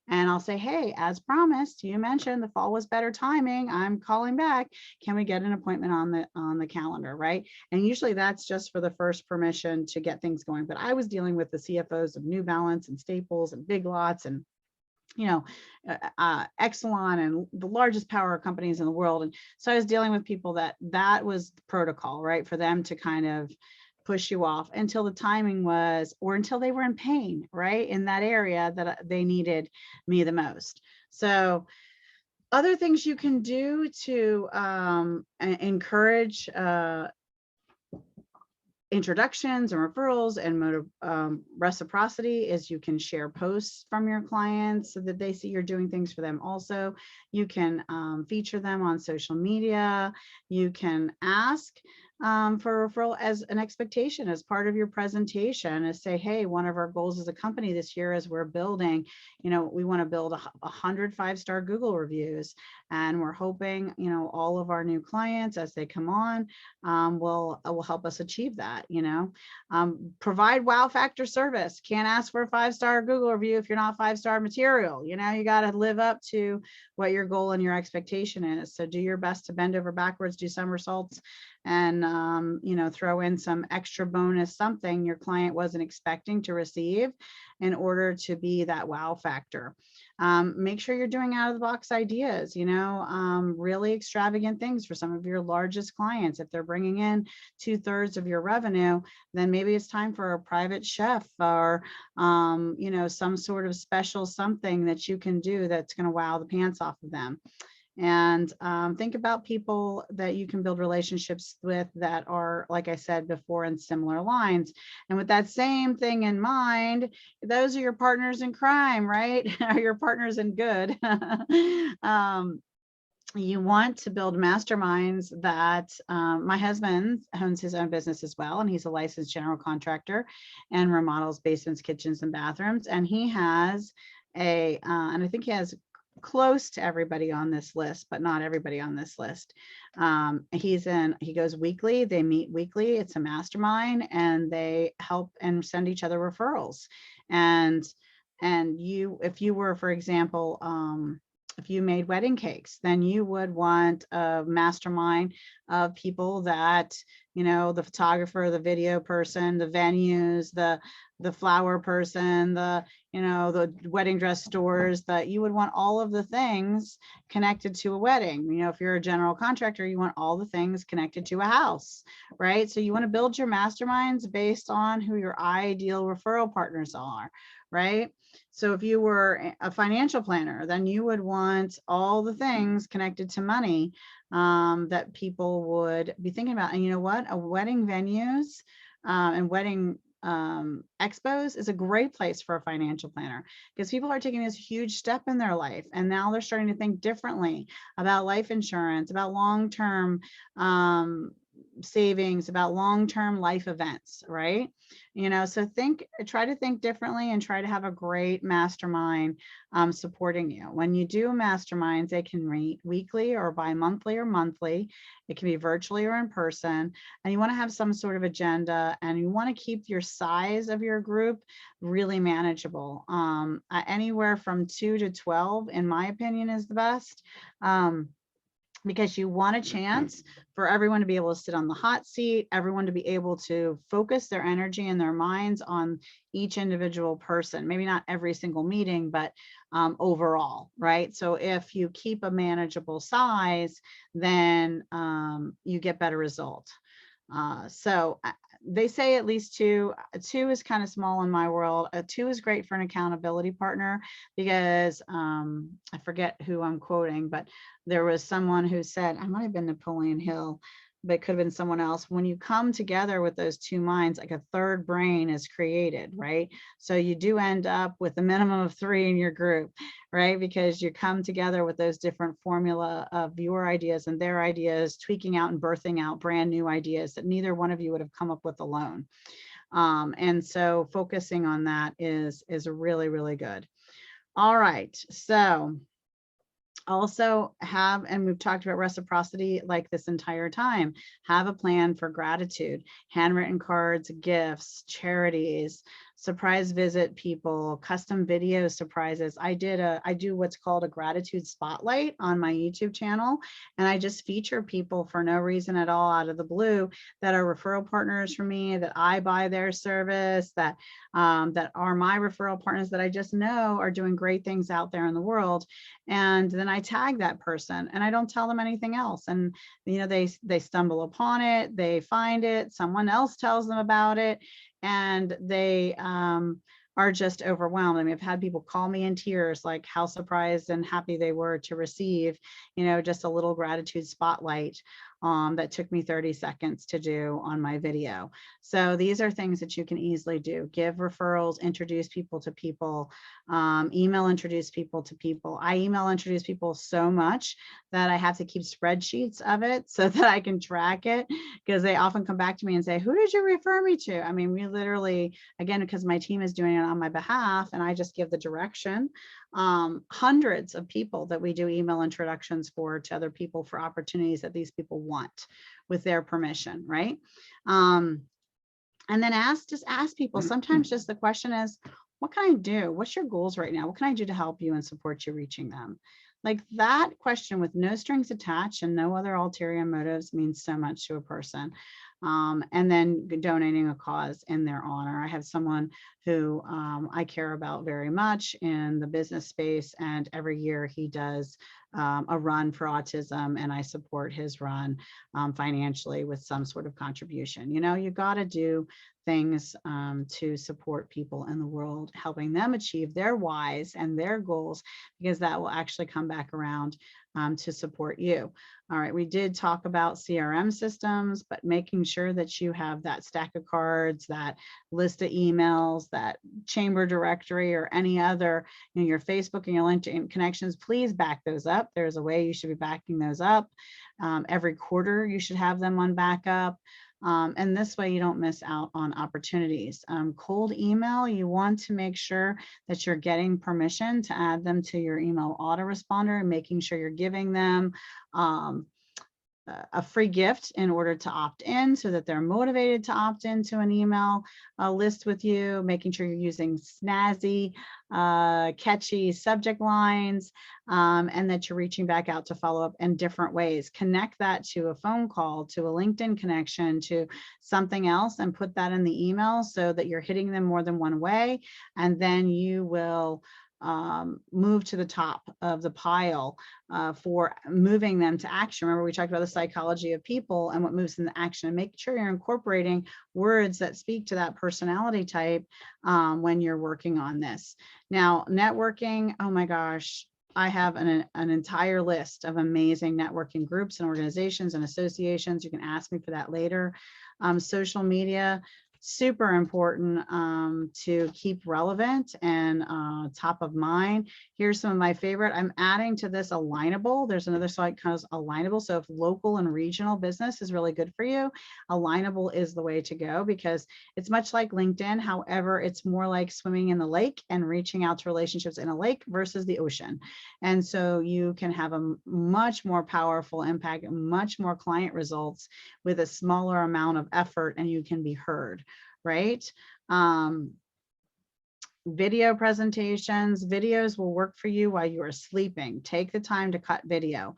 And I'll say, hey, as promised, you mentioned the fall was better timing. I'm calling back. Can we get an appointment on the calendar, right? And usually that's just for the first permission to get things going. But I was dealing with the CFOs of New Balance and Staples and Big Lots and, you know, Exelon and the largest power companies in the world. And so I was dealing with people that was protocol, right? For them to kind of push you off until the timing was, or until they were in pain, right? In that area that they needed me the most. So other things you can do to encourage introductions and referrals and reciprocity is you can share posts from your clients so that they see you're doing things for them. Also, you can feature them on social media. You can ask for a referral as an expectation, as part of your presentation, is say, hey, one of our goals as a company this year is we're building, we want to build 100 5-star Google reviews. And we're hoping, all of our new clients as they come on will help us achieve that. Provide wow factor service. Can't ask for a 5-star Google review if you're not 5-star material. You got to live up to what your goal and your expectation is. So do your best to bend over backwards, do somersaults, and throw in some extra bonus, something your client wasn't expecting to receive, in order to be that wow factor. Make sure you're doing out of the box ideas, really extravagant things for some of your largest clients. If they're bringing in 2/3 of your revenue, then maybe it's time for a private chef or, some sort of special something that you can do that's going to wow the pants off of them. And think about people that you can build relationships with that are, like I said before, in similar lines. And with that same thing in mind, those are your partners in crime, right? Or your partners in good. You want to build masterminds that my husband owns his own business as well, and he's a licensed general contractor and remodels basements, kitchens, and bathrooms. And he has and I think he has close to everybody on this list, but not everybody on this list. He goes weekly, they meet weekly. It's a mastermind, and they help and send each other referrals. And if you were, for example, if you made wedding cakes, then you would want a mastermind of people that, the photographer, the video person, the venues, the flower person, the wedding dress stores, that you would want all of the things connected to a wedding. If you're a general contractor, you want all the things connected to a house, right? So you want to build your masterminds based on who your ideal referral partners are, right? So if you were a financial planner, then you would want all the things connected to money that people would be thinking about. And you know what? A wedding venues and wedding expos is a great place for a financial planner, because people are taking this huge step in their life, and now they're starting to think differently about life insurance, about long-term savings, about long-term life events, right? So try to think differently and try to have a great mastermind supporting you. When you do masterminds, they can meet weekly or bi-monthly or monthly. It can be virtually or in person, and you want to have some sort of agenda, and you want to keep your size of your group really manageable. Anywhere from 2 to 12, in my opinion, is the best. Because you want a chance for everyone to be able to sit on the hot seat, everyone to be able to focus their energy and their minds on each individual person. Maybe not every single meeting, but overall, right? So if you keep a manageable size, then you get better results. So they say at least 2. 2 is kind of small in my world. 2 is great for an accountability partner, because I forget who I'm quoting, but there was someone who said, I might have been Napoleon Hill, but it could have been someone else. When you come together with those 2 minds, like a third brain is created, right? So you do end up with a minimum of 3 in your group, right? Because you come together with those different formula of your ideas and their ideas, tweaking out and birthing out brand new ideas that neither one of you would have come up with alone. And so focusing on that is really, really good. All right, so also have, and we've talked about reciprocity like this entire time, have a plan for gratitude, handwritten cards, gifts, charities, surprise visit people, custom video surprises. I do what's called a gratitude spotlight on my YouTube channel, and I just feature people for no reason at all, out of the blue, that are referral partners for me, that I buy their service, that are my referral partners that I just know are doing great things out there in the world. And then I tag that person, and I don't tell them anything else. And they stumble upon it, they find it, someone else tells them about it, and they are just overwhelmed. I mean, I've had people call me in tears, like how surprised and happy they were to receive, just a little gratitude spotlight that took me 30 seconds to do on my video. So these are things that you can easily do. Give referrals, introduce people to people, email introduce people to people. I email introduce people so much that I have to keep spreadsheets of it so that I can track it, because they often come back to me and say, who did you refer me to? I mean, we literally, again, because my team is doing it on my behalf and I just give the direction, hundreds of people that we do email introductions for to other people for opportunities that these people want with their permission, right? And then just ask people. Sometimes just the question is, what can I do? What's your goals right now? What can I do to help you and support you reaching them? Like that question with no strings attached and no other ulterior motives means so much to a person. And then donating a cause in their honor. I have someone who I care about very much in the business space, and every year he does a run for autism, and I support his run financially with some sort of contribution. You know, you got to do things to support people in the world, helping them achieve their whys and their goals, because that will actually come back around to support you. All right, we did talk about CRM systems, but making sure that you have that stack of cards, that list of emails, that chamber directory, or any other, you know, your Facebook and your LinkedIn connections, please back those up. There's a way you should be backing those up. Every quarter, you should have them on backup. And this way you don't miss out on opportunities. Cold email, you want to make sure that you're getting permission to add them to your email autoresponder and making sure you're giving them a free gift in order to opt in, so that they're motivated to opt into an email list with you, making sure you're using snazzy, catchy subject lines, and that you're reaching back out to follow up in different ways. Connect that to a phone call, to a LinkedIn connection, to something else, and put that in the email so that you're hitting them more than one way. And then you will move to the top of the pile for moving them to action. Remember, we talked about the psychology of people and what moves them to action, and make sure you're incorporating words that speak to that personality type when you're working on this. Now, networking, oh my gosh, I have an entire list of amazing networking groups and organizations and associations. You can ask me for that later. Social media, super important to keep relevant and top of mind. Here's some of my favorite. I'm adding to this Alignable. There's another site called Alignable. So if local and regional business is really good for you, Alignable is the way to go, because it's much like LinkedIn. However, it's more like swimming in the lake and reaching out to relationships in a lake versus the ocean. And so you can have a much more powerful impact, much more client results with a smaller amount of effort, and you can be heard. Right? Video presentations, videos will work for you while you are sleeping. Take the time to cut video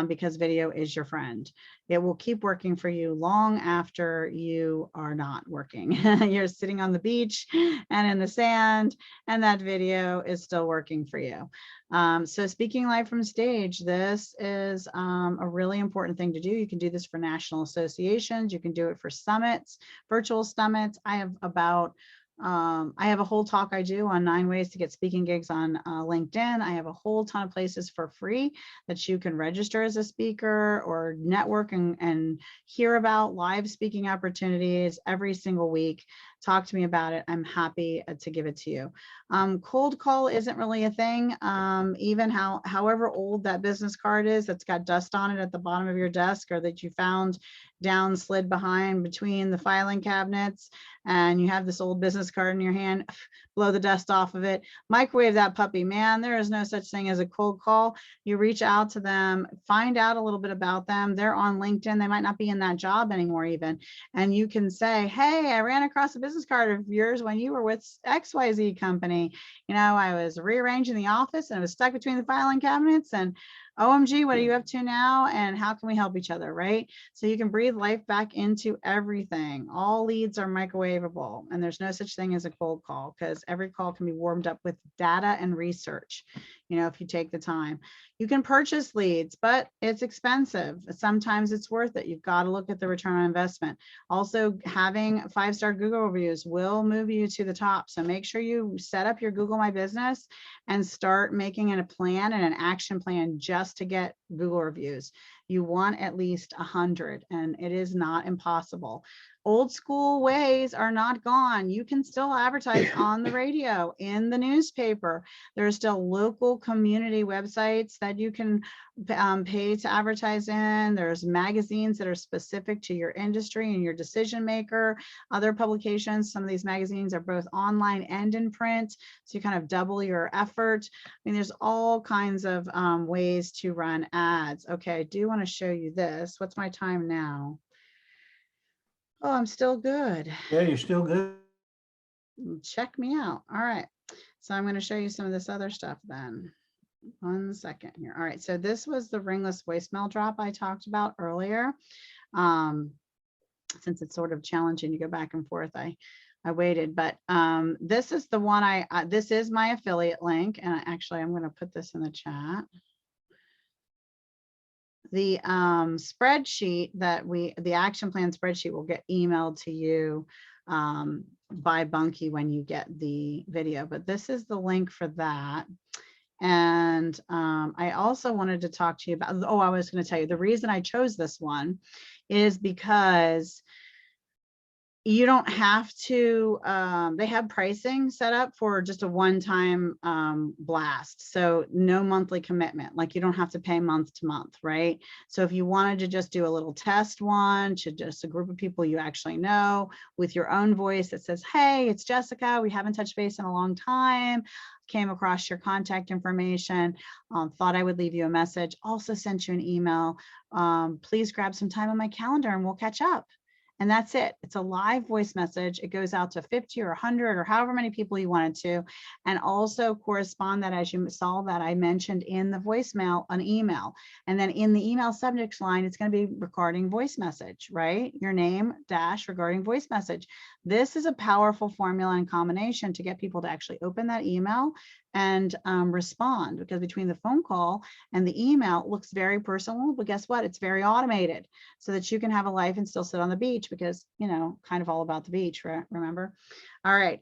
because video is your friend. It will keep working for you long after you are not working. You're sitting on the beach and in the sand, and that video is still working for you. So speaking live from stage, this is a really important thing to do. You can do this for national associations. You can do it for summits, virtual summits. I have a whole talk I do on 9 ways to get speaking gigs on LinkedIn. I have a whole ton of places for free that you can register as a speaker or network and hear about live speaking opportunities every single week. Talk to me about it. I'm happy to give it to you. Cold call isn't really a thing. Even however old that business card is that's got dust on it at the bottom of your desk, or that you found down slid behind between the filing cabinets, and you have this old business card in your hand, blow the dust off of it, microwave that puppy, man. There is no such thing as a cold call. You reach out to them, find out a little bit about them. They're on LinkedIn. They might not be in that job anymore even. And you can say, hey, I ran across a business card of yours when you were with XYZ company. You know, I was rearranging the office and it was stuck between the filing cabinets, and OMG, what are you up to now? And how can we help each other, right? So you can breathe life back into everything. All leads are microwavable, and there's no such thing as a cold call, because every call can be warmed up with data and research, you know, if you take the time. You can purchase leads, but it's expensive. Sometimes it's worth it. You've got to look at the return on investment. Also, having 5-star Google reviews will move you to the top. So make sure you set up your Google My Business and start making it a plan and an action plan just just to get Google reviews. You want at least 100, and it is not impossible. Old school ways are not gone. You can still advertise on the radio, in the newspaper. There's still local community websites that you can pay to advertise in. There's magazines that are specific to your industry and your decision maker. Other publications, some of these magazines are both online and in print, so you kind of double your effort. I mean, there's all kinds of ways to run ads. Okay, I do want to show you this. What's my time now? Oh, I'm still good. Yeah, you're still good. Check me out. All right. So I'm going to show you some of this other stuff then. 1 second here. All right. So this was the ringless voicemail drop I talked about earlier. Since it's sort of challenging to go back and forth, I waited, but this is the one this is my affiliate link. And actually, I'm going to put this in the chat. The spreadsheet that the action plan spreadsheet will get emailed to you by Bunky when you get the video, but this is the link for that. And I also wanted to talk to you about, oh, I was going to tell you the reason I chose this one is because you don't have to, they have pricing set up for just a one-time blast. So no monthly commitment, like you don't have to pay month to month, right? So if you wanted to just do a little test one to just a group of people you actually know with your own voice that says, hey, it's Jessica, we haven't touched base in a long time, came across your contact information, thought I would leave you a message, also sent you an email, please grab some time on my calendar and we'll catch up. And that's it. It's a live voice message. It goes out to 50 or 100 or however many people you wanted to, and also correspond that, as you saw that I mentioned in the voicemail, an email. And then in the email subject line, it's going to be regarding voice message, right? Your name dash regarding voice message. This is a powerful formula and combination to get people to actually open that email and respond, because between the phone call and the email, it looks very personal, but guess what? It's very automated so that you can have a life and still sit on the beach, because, you know, kind of all about the beach, right? Remember? All right.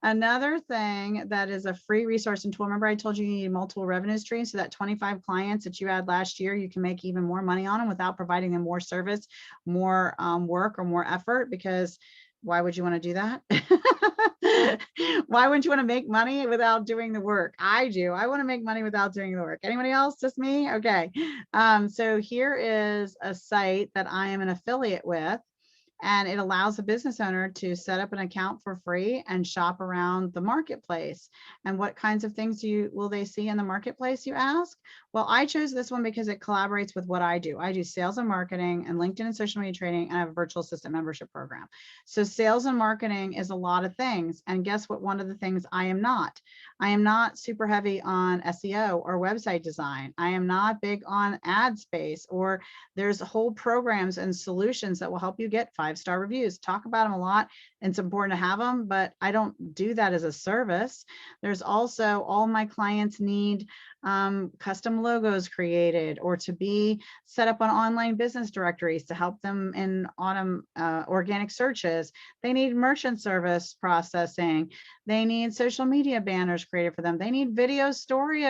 Another thing that is a free resource and tool. Remember I told you you need multiple revenue streams, so that 25 clients that you had last year, you can make even more money on them without providing them more service, more work, or more effort, because why would you want to do that? Why wouldn't you want to make money without doing the work? I do. I want to make money without doing the work. Anybody else? Just me? Okay. So here is a site that I am an affiliate with, and it allows a business owner to set up an account for free and shop around the marketplace. And what kinds of things will they see in the marketplace, you ask? Well, I chose this one because it collaborates with what I do. I do sales and marketing and LinkedIn and social media training, and I have a virtual assistant membership program. So sales and marketing is a lot of things. And guess what? One of the things I am not super heavy on SEO or website design. I am not big on ad space, or there's whole programs and solutions that will help you get 5-star reviews. Talk about them a lot, and it's important to have them, but I don't do that as a service. There's also, all my clients need custom logos created, or to be set up on online business directories to help them in organic searches. They need merchant service processing. They need social media banners created for them. They need video story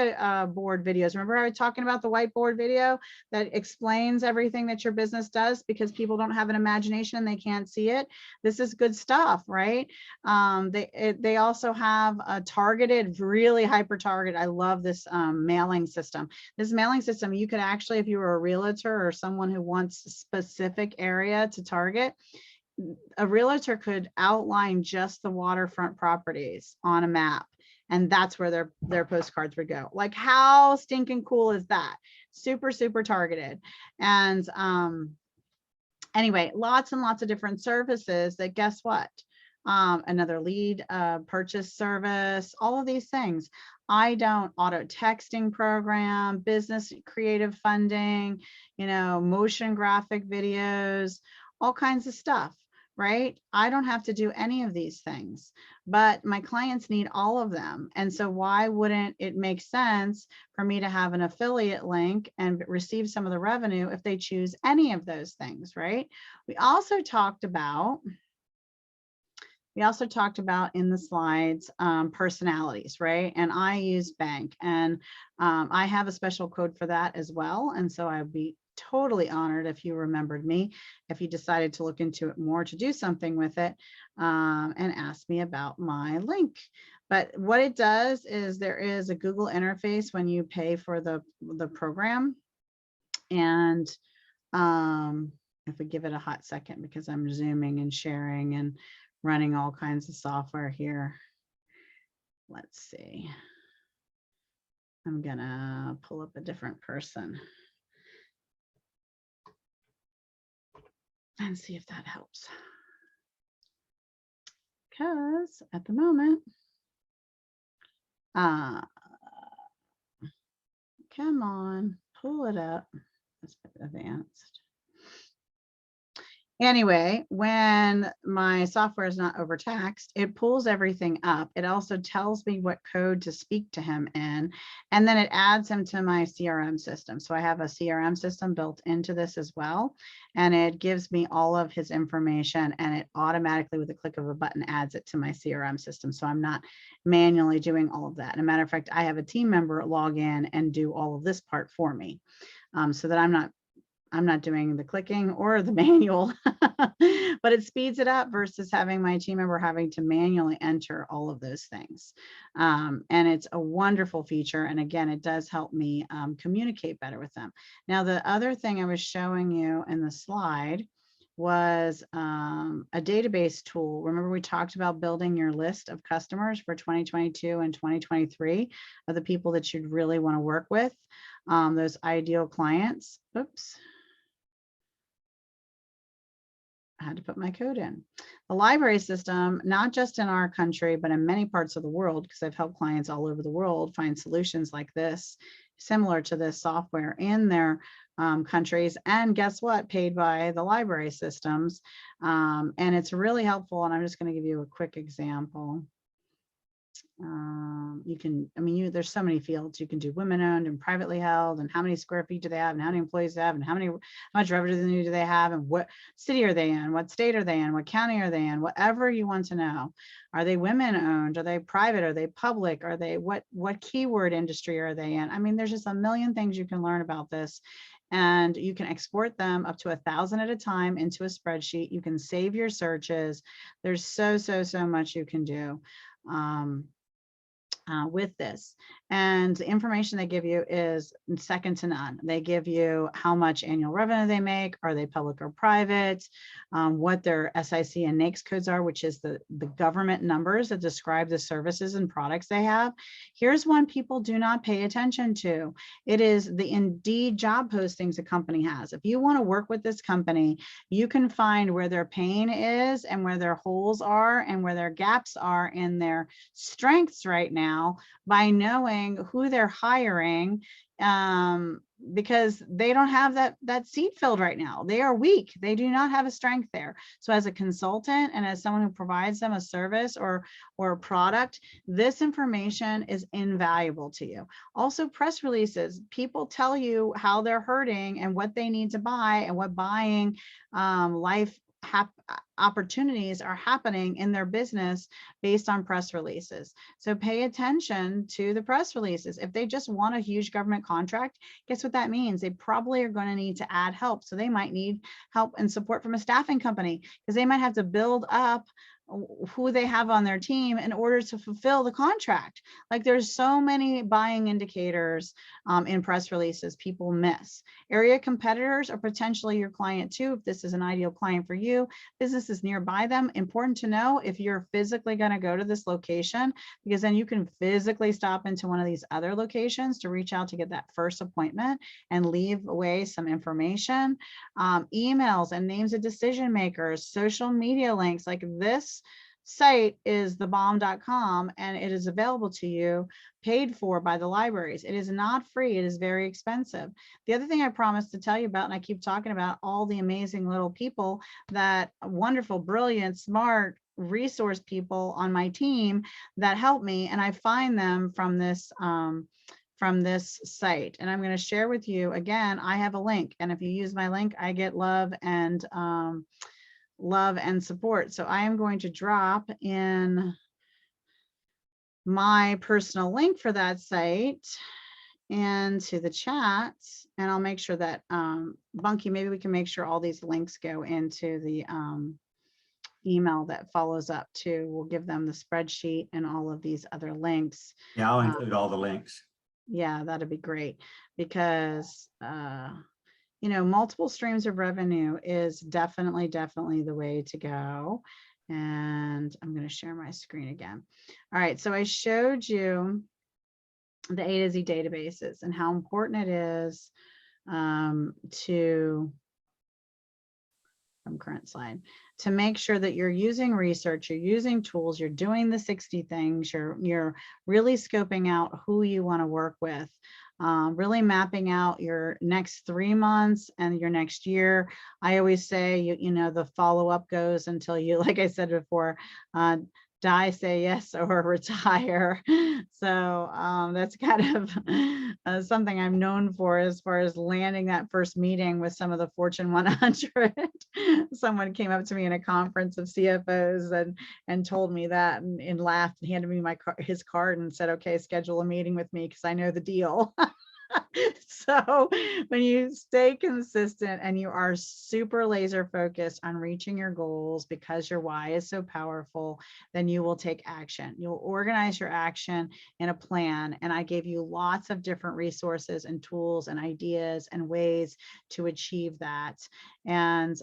board videos. Remember I was talking about the whiteboard video that explains everything that your business does, because people don't have an imagination, they can't see it. This is good stuff, right? They also have a targeted, really hyper targeted. I love this mailing system. This mailing system, you could actually, if you were a realtor or someone who wants a specific area to target, a realtor could outline just the waterfront properties on a map, and that's where their postcards would go. Like, how stinking cool is that? Super, super targeted. And anyway, lots and lots of different services that, guess what? Another lead purchase service, all of these things. I don't auto texting program, business creative funding, you know, motion graphic videos, all kinds of stuff, right? I don't have to do any of these things, but my clients need all of them. And so why wouldn't it make sense for me to have an affiliate link and receive some of the revenue if they choose any of those things, right? We also talked about We also talked about in the slides personalities, right? And I use bank, and I have a special code for that as well. And so I'd be totally honored if you remembered me, if you decided to look into it more, to do something with it, and ask me about my link. But what it does is there is a Google interface when you pay for the program. And if we give it a hot second, because I'm zooming and sharing and running all kinds of software here. Let's see. I'm gonna pull up a different person and see if that helps. Because at the moment, come on, pull it up. Let's put advanced. Anyway, when my software is not overtaxed, it pulls everything up. It also tells me what code to speak to him in, and then it adds him to my CRM system. So I have a CRM system built into this as well, and it gives me all of his information, and it automatically, with a click of a button, adds it to my CRM system. So I'm not manually doing all of that. And a matter of fact, I have a team member log in and do all of this part for me, so that I'm not doing the clicking or the manual, but it speeds it up versus having my team member having to manually enter all of those things. And it's a wonderful feature. And again, it does help me communicate better with them. Now, the other thing I was showing you in the slide was a database tool. Remember, we talked about building your list of customers for 2022 and 2023 of the people that you'd really want to work with, those ideal clients. Oops. I had to put my code in. The library system, not just in our country, but in many parts of the world, because I've helped clients all over the world find solutions like this, similar to this software in their countries. And guess what? Paid by the library systems. And it's really helpful. And I'm just going to give you a quick example. You can, I mean, there's so many fields. You can do women owned and privately held, and how many square feet do they have, and how many employees they have, and how much revenue do they have, and what city are they in, what state are they in, what county are they in, whatever you want to know. Are they women owned? Are they private? Are they public? Are they, what keyword industry are they in? I mean, there's just a million things you can learn about this. And you can export them up to 1,000 at a time into a spreadsheet. You can save your searches. There's so much you can do with this. And the information they give you is second to none. They give you how much annual revenue they make, are they public or private, what their SIC and NAICS codes are, which is the government numbers that describe the services and products they have. Here's one people do not pay attention to. It is the Indeed job postings a company has. If you want to work with this company, you can find where their pain is and where their holes are and where their gaps are in their strengths right now by knowing who they're hiring, because they don't have that seat filled right now. They are weak. They do not have a strength there. So as a consultant and as someone who provides them a service or a product, this information is invaluable to you. Also, press releases. People tell you how they're hurting and what they need to buy and what buying life opportunities are happening in their business based on press releases. So pay attention to the press releases. If they just want a huge government contract, guess what that means? They probably are going to need to add help. So they might need help and support from a staffing company, because they might have to build up who they have on their team in order to fulfill the contract. Like, there's so many buying indicators in press releases people miss. Area competitors are potentially your client too. If this is an ideal client for you, businesses nearby them, important to know if you're physically going to go to this location, because then you can physically stop into one of these other locations to reach out to get that first appointment and leave away some information. Emails and names of decision makers, social media links. Like, this site is thebomb.com, and it is available to you, paid for by the libraries. It is not free. It is very expensive. The other thing I promised to tell you about, and I keep talking about all the amazing little people, that wonderful, brilliant, smart resource people on my team that help me, and I find them from this site. And I'm going to share with you again. I have a link, and if you use my link, I get love and love and support. So I am going to drop in my personal link for that site into the chat, and I'll make sure that Bunky, maybe we can make sure all these links go into the email that follows up too. We'll give them the spreadsheet and all of these other links. Yeah, I'll include all the links. Yeah, that'd be great, because you know, multiple streams of revenue is definitely the way to go. And I'm going to share my screen again. All right, so I showed you the A to Z databases and how important it is to, from current slide, to make sure that you're using research, you're using tools, you're doing the 60 things, you're really scoping out who you want to work with, really mapping out your next 3 months and your next year. I always say, you know, the follow-up goes until you, like I said before, die, say yes, or retire. So that's kind of something I'm known for as far as landing that first meeting with some of the Fortune 100. Someone came up to me in a conference of CFOs and told me that, and laughed and handed me his card and said, okay, schedule a meeting with me because I know the deal. So when you stay consistent and you are super laser focused on reaching your goals because your why is so powerful, then you will take action. You'll organize your action in a plan. And I gave you lots of different resources and tools and ideas and ways to achieve that. And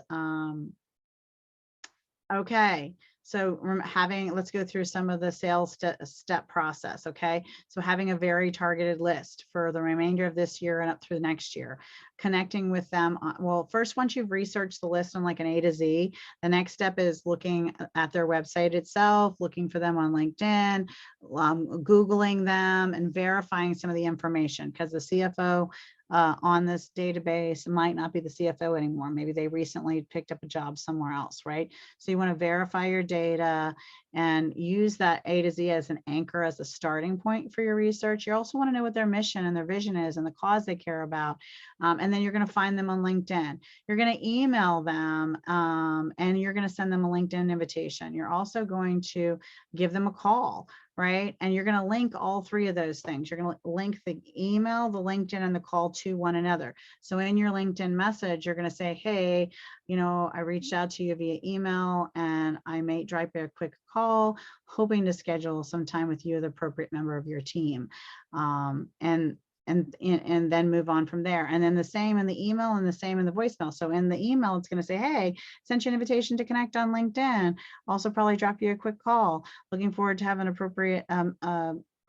okay. So let's go through some of the sales step process. Okay. So having a very targeted list for the remainder of this year and up through the next year, connecting with them. Well, first, once you've researched the list on like an A to Z, the next step is looking at their website itself, looking for them on LinkedIn, Googling them and verifying some of the information, because the CFO on this database might not be the CFO anymore. Maybe they recently picked up a job somewhere else, right? So you want to verify your data and use that A to Z as an anchor, as a starting point for your research. You also want to know what their mission and their vision is and the cause they care about. And then you're going to find them on LinkedIn. You're going to email them and you're going to send them a LinkedIn invitation. You're also going to give them a call, right? And you're going to link all three of those things. You're going to link the email, the LinkedIn, and the call to one another. So in your LinkedIn message, you're going to say, hey, you know, I reached out to you via email and I may drop you a quick call, hoping to schedule some time with you, the appropriate member of your team. And then move on from there. And then the same in the email and the same in the voicemail. So in the email, it's going to say, hey, sent you an invitation to connect on LinkedIn. Also probably drop you a quick call. Looking forward to having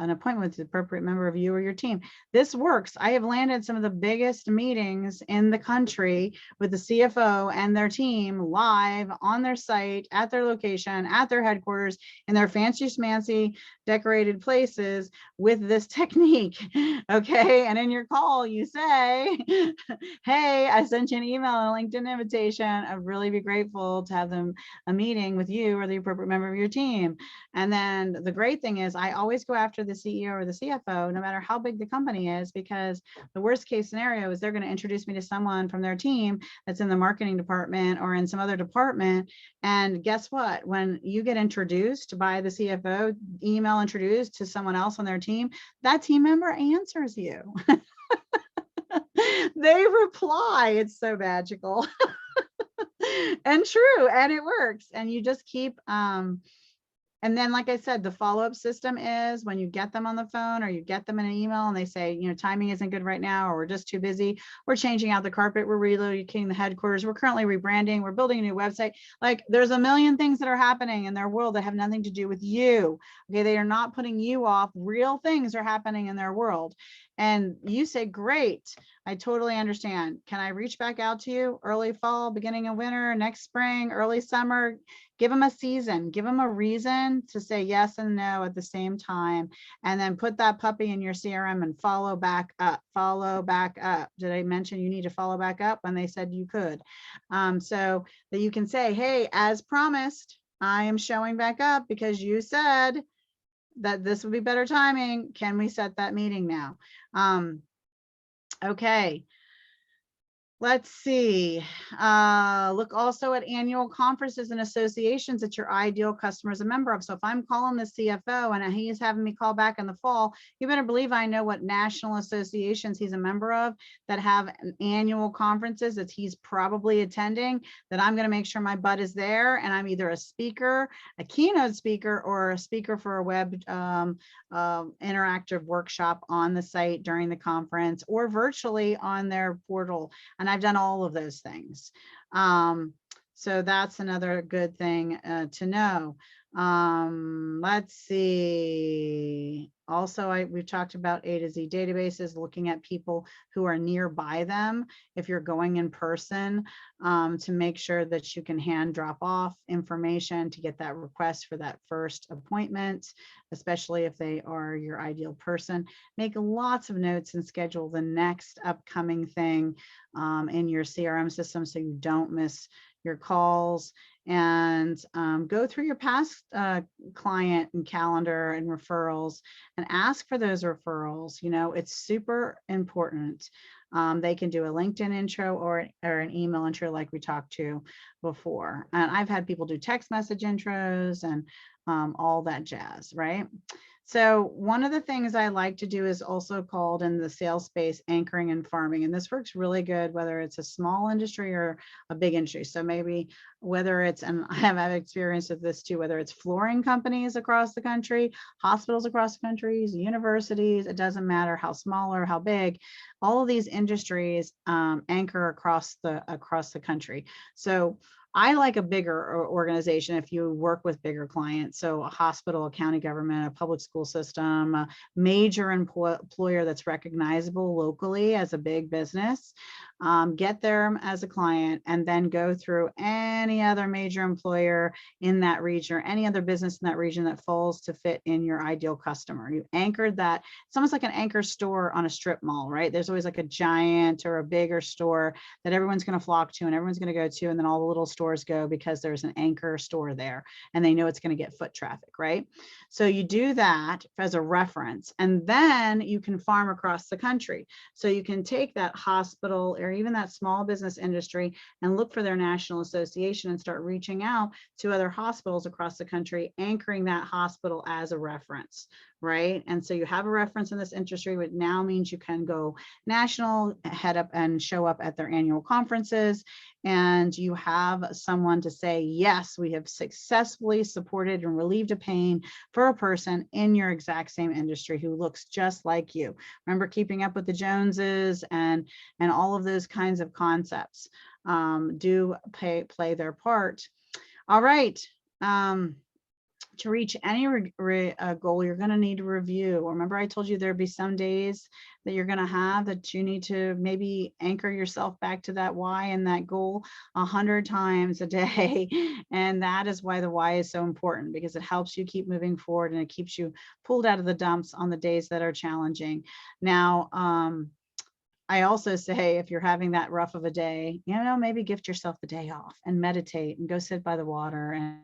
an appointment with the appropriate member of you or your team. This works. I have landed some of the biggest meetings in the country with the CFO and their team live on their site, at their location, at their headquarters, in their fancy schmancy decorated places with this technique. Okay. And in your call, you say, hey, I sent you an email and a LinkedIn invitation. I'd really be grateful to have a meeting with you or the appropriate member of your team. And then the great thing is I always go after the CEO or the CFO, no matter how big the company is, because the worst case scenario is they're going to introduce me to someone from their team that's in the marketing department or in some other department. And guess what? When you get introduced by the CFO, email introduced to someone else on their team, that team member answers you. They reply. It's so magical. And true, and it works. And you just keep and then, like I said, the follow-up system is when you get them on the phone or you get them in an email and they say, you know, timing isn't good right now, or we're just too busy, we're changing out the carpet, we're relocating the headquarters, we're currently rebranding, we're building a new website. Like, there's a million things that are happening in their world that have nothing to do with you. Okay, they are not putting you off. Real things are happening in their world. And you say, great, I totally understand. Can I reach back out to you early fall, beginning of winter, next spring, early summer? Give them a season, give them a reason to say yes and no at the same time, and then put that puppy in your CRM and follow back up, follow back up. Did I mention you need to follow back up when they said you could? So that you can say, hey, as promised, I am showing back up because you said that this would be better timing. Can we set that meeting now? Okay. Let's see. Look also at annual conferences and associations that your ideal customer is a member of. So if I'm calling the CFO and he's having me call back in the fall, you better believe I know what national associations he's a member of that have annual conferences that he's probably attending, that I'm going to make sure my butt is there. And I'm either a speaker, a keynote speaker, or a speaker for a web interactive workshop on the site during the conference or virtually on their portal. And I've done all of those things. So that's another good thing to know. Let's see. Also, we've talked about A to Z databases, looking at people who are nearby them if you're going in person, to make sure that you can hand drop off information to get that request for that first appointment, especially if they are your ideal person. Make lots of notes and schedule the next upcoming thing in your CRM system so you don't miss your calls, and go through your past client and calendar and referrals and ask for those referrals. You know, it's super important. They can do a LinkedIn intro or an email intro like we talked to before. And I've had people do text message intros and all that jazz, right? So one of the things I like to do is also called in the sales space anchoring and farming. And this works really good, whether it's a small industry or a big industry. So maybe whether it's, and I have experience with this too, whether it's flooring companies across the country, hospitals across the country, universities, it doesn't matter how small or how big, all of these industries anchor across the country. So I like a bigger organization if you work with bigger clients. So a hospital, a county government, a public school system, a major employer that's recognizable locally as a big business. Get them as a client and then go through any other major employer in that region or any other business in that region that falls to fit in your ideal customer. You anchored that. It's almost like an anchor store on a strip mall, right? There's always like a giant or a bigger store that everyone's going to flock to and everyone's going to go to, and then all the little stores go because there's an anchor store there and they know it's going to get foot traffic, right? So you do that as a reference, and then you can farm across the country. So you can take that hospital or even that small business industry and look for their national association and start reaching out to other hospitals across the country, anchoring that hospital as a reference, right? And so you have a reference in this industry, which now means you can go national, head up and show up at their annual conferences, and you have someone to say, yes, we have successfully supported and relieved a pain for a person in your exact same industry who looks just like you. Remember, keeping up with the Joneses and all of those kinds of concepts do play their part. All right. To reach any goal, you're going to need to review. Remember, I told you there'd be some days that you're going to have that you need to maybe anchor yourself back to that why and that goal 100 times a day. And that is why the why is so important, because it helps you keep moving forward and it keeps you pulled out of the dumps on the days that are challenging. Now, I also say, if you're having that rough of a day, you know, maybe gift yourself the day off and meditate and go sit by the water and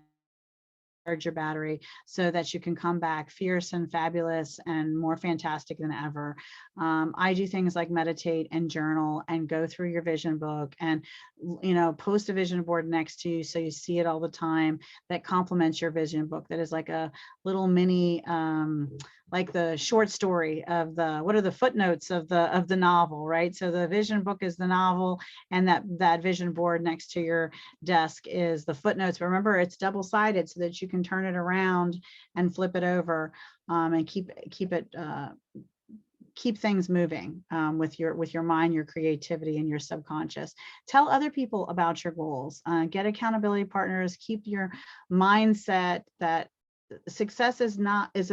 charge your battery so that you can come back fierce and fabulous and more fantastic than ever. I do things like meditate and journal and go through your vision book and, you know, post a vision board next to you so you see it all the time that complements your vision book. That is like a little mini, like the short story of what are the footnotes of the novel, right? So the vision book is the novel, and that vision board next to your desk is the footnotes. But remember, it's double-sided so that you can turn it around and flip it over, and keep things moving with your mind, your creativity, and your subconscious. Tell other people about your goals. Get accountability partners. Keep your mindset that success is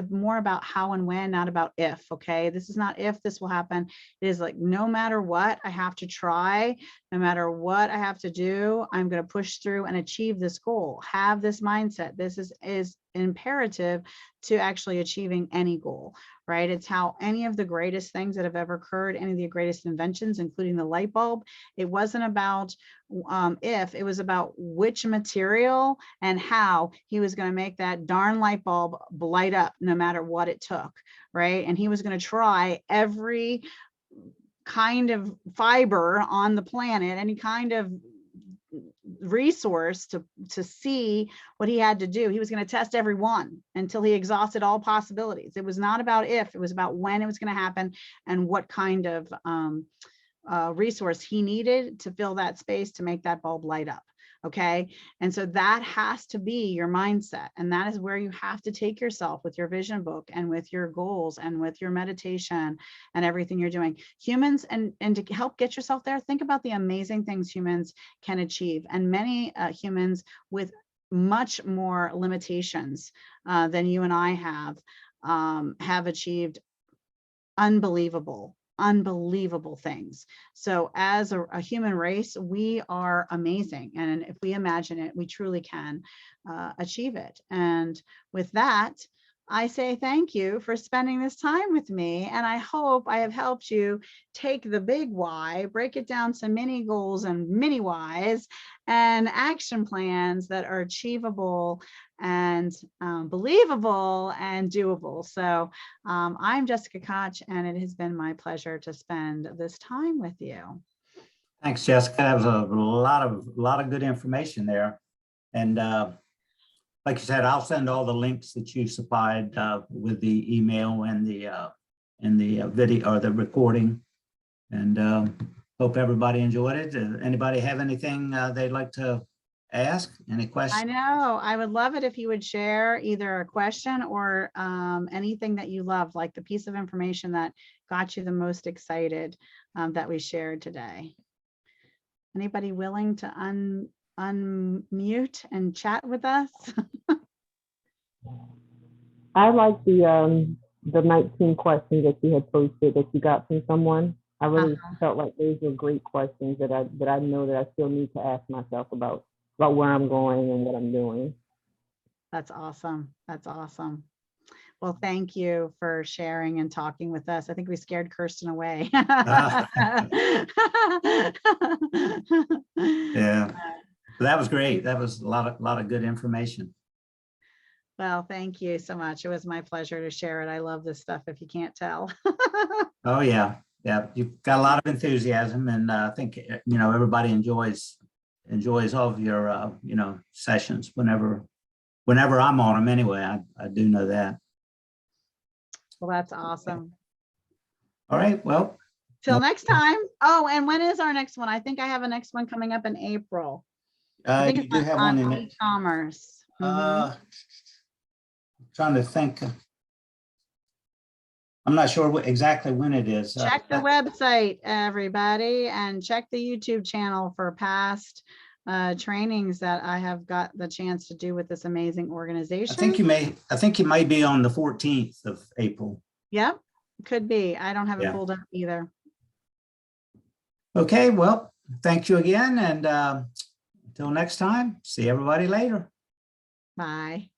more about how and when, not about if. Okay, this is not if this will happen. It is like, no matter what I have to try, no matter what I have to do, I'm going to push through and achieve this goal. Have this mindset. This is imperative to actually achieving any goal, right? It's how any of the greatest things that have ever occurred, any of the greatest inventions, including the light bulb, it wasn't about if, it was about which material and how he was going to make that darn light bulb light up no matter what it took, right? And he was going to try every kind of fiber on the planet, any kind of resource to see what he had to do. He was going to test every one until he exhausted all possibilities. It was not about if, it was about when it was going to happen and what kind of resource he needed to fill that space to make that bulb light up. Okay. And so that has to be your mindset. And that is where you have to take yourself with your vision book and with your goals and with your meditation and everything you're doing. Humans, and to help get yourself there, think about the amazing things humans can achieve. And many humans with much more limitations than you and I have achieved unbelievable things. So as a human race, we are amazing. And if we imagine it, we truly can achieve it. And with that, I say thank you for spending this time with me. And I hope I have helped you take the big why, break it down to mini goals and mini whys and action plans that are achievable and believable and doable. So I'm Jessica Koch, and it has been my pleasure to spend this time with you. Thanks, Jessica. That was a lot of good information there. And like you said, I'll send all the links that you supplied with the email and the video or the recording. And hope everybody enjoyed it. Anybody have anything they'd like to ask? Any questions? I know. I would love it if you would share either a question or anything that you loved, like the piece of information that got you the most excited that we shared today. Anybody willing to unmute and chat with us? I like the 19 questions that you had posted that you got from someone. I really felt like those were great questions that I know that I still need to ask myself about where I'm going and what I'm doing. That's awesome. That's awesome. Well, thank you for sharing and talking with us. I think we scared Kirsten away. Yeah, that was great. That was a lot of good information. Well, thank you so much. It was my pleasure to share it. I love this stuff, if you can't tell. Oh yeah, you've got a lot of enthusiasm, and I think everybody enjoys all of your sessions whenever I'm on them. Anyway, I do know that. Well, that's awesome. All right, well, till next time. Oh, and when is our next one? I think I have a next one coming up in April. I think you do have one in e-commerce. Trying to think. I'm not sure exactly when it is. Check the website, everybody, and check the YouTube channel for past trainings that I have got the chance to do with this amazing organization. I think you may be on the 14th of April. Yep, could be. I don't have it pulled up either. Okay, well, thank you again, and until next time, see everybody later. Bye.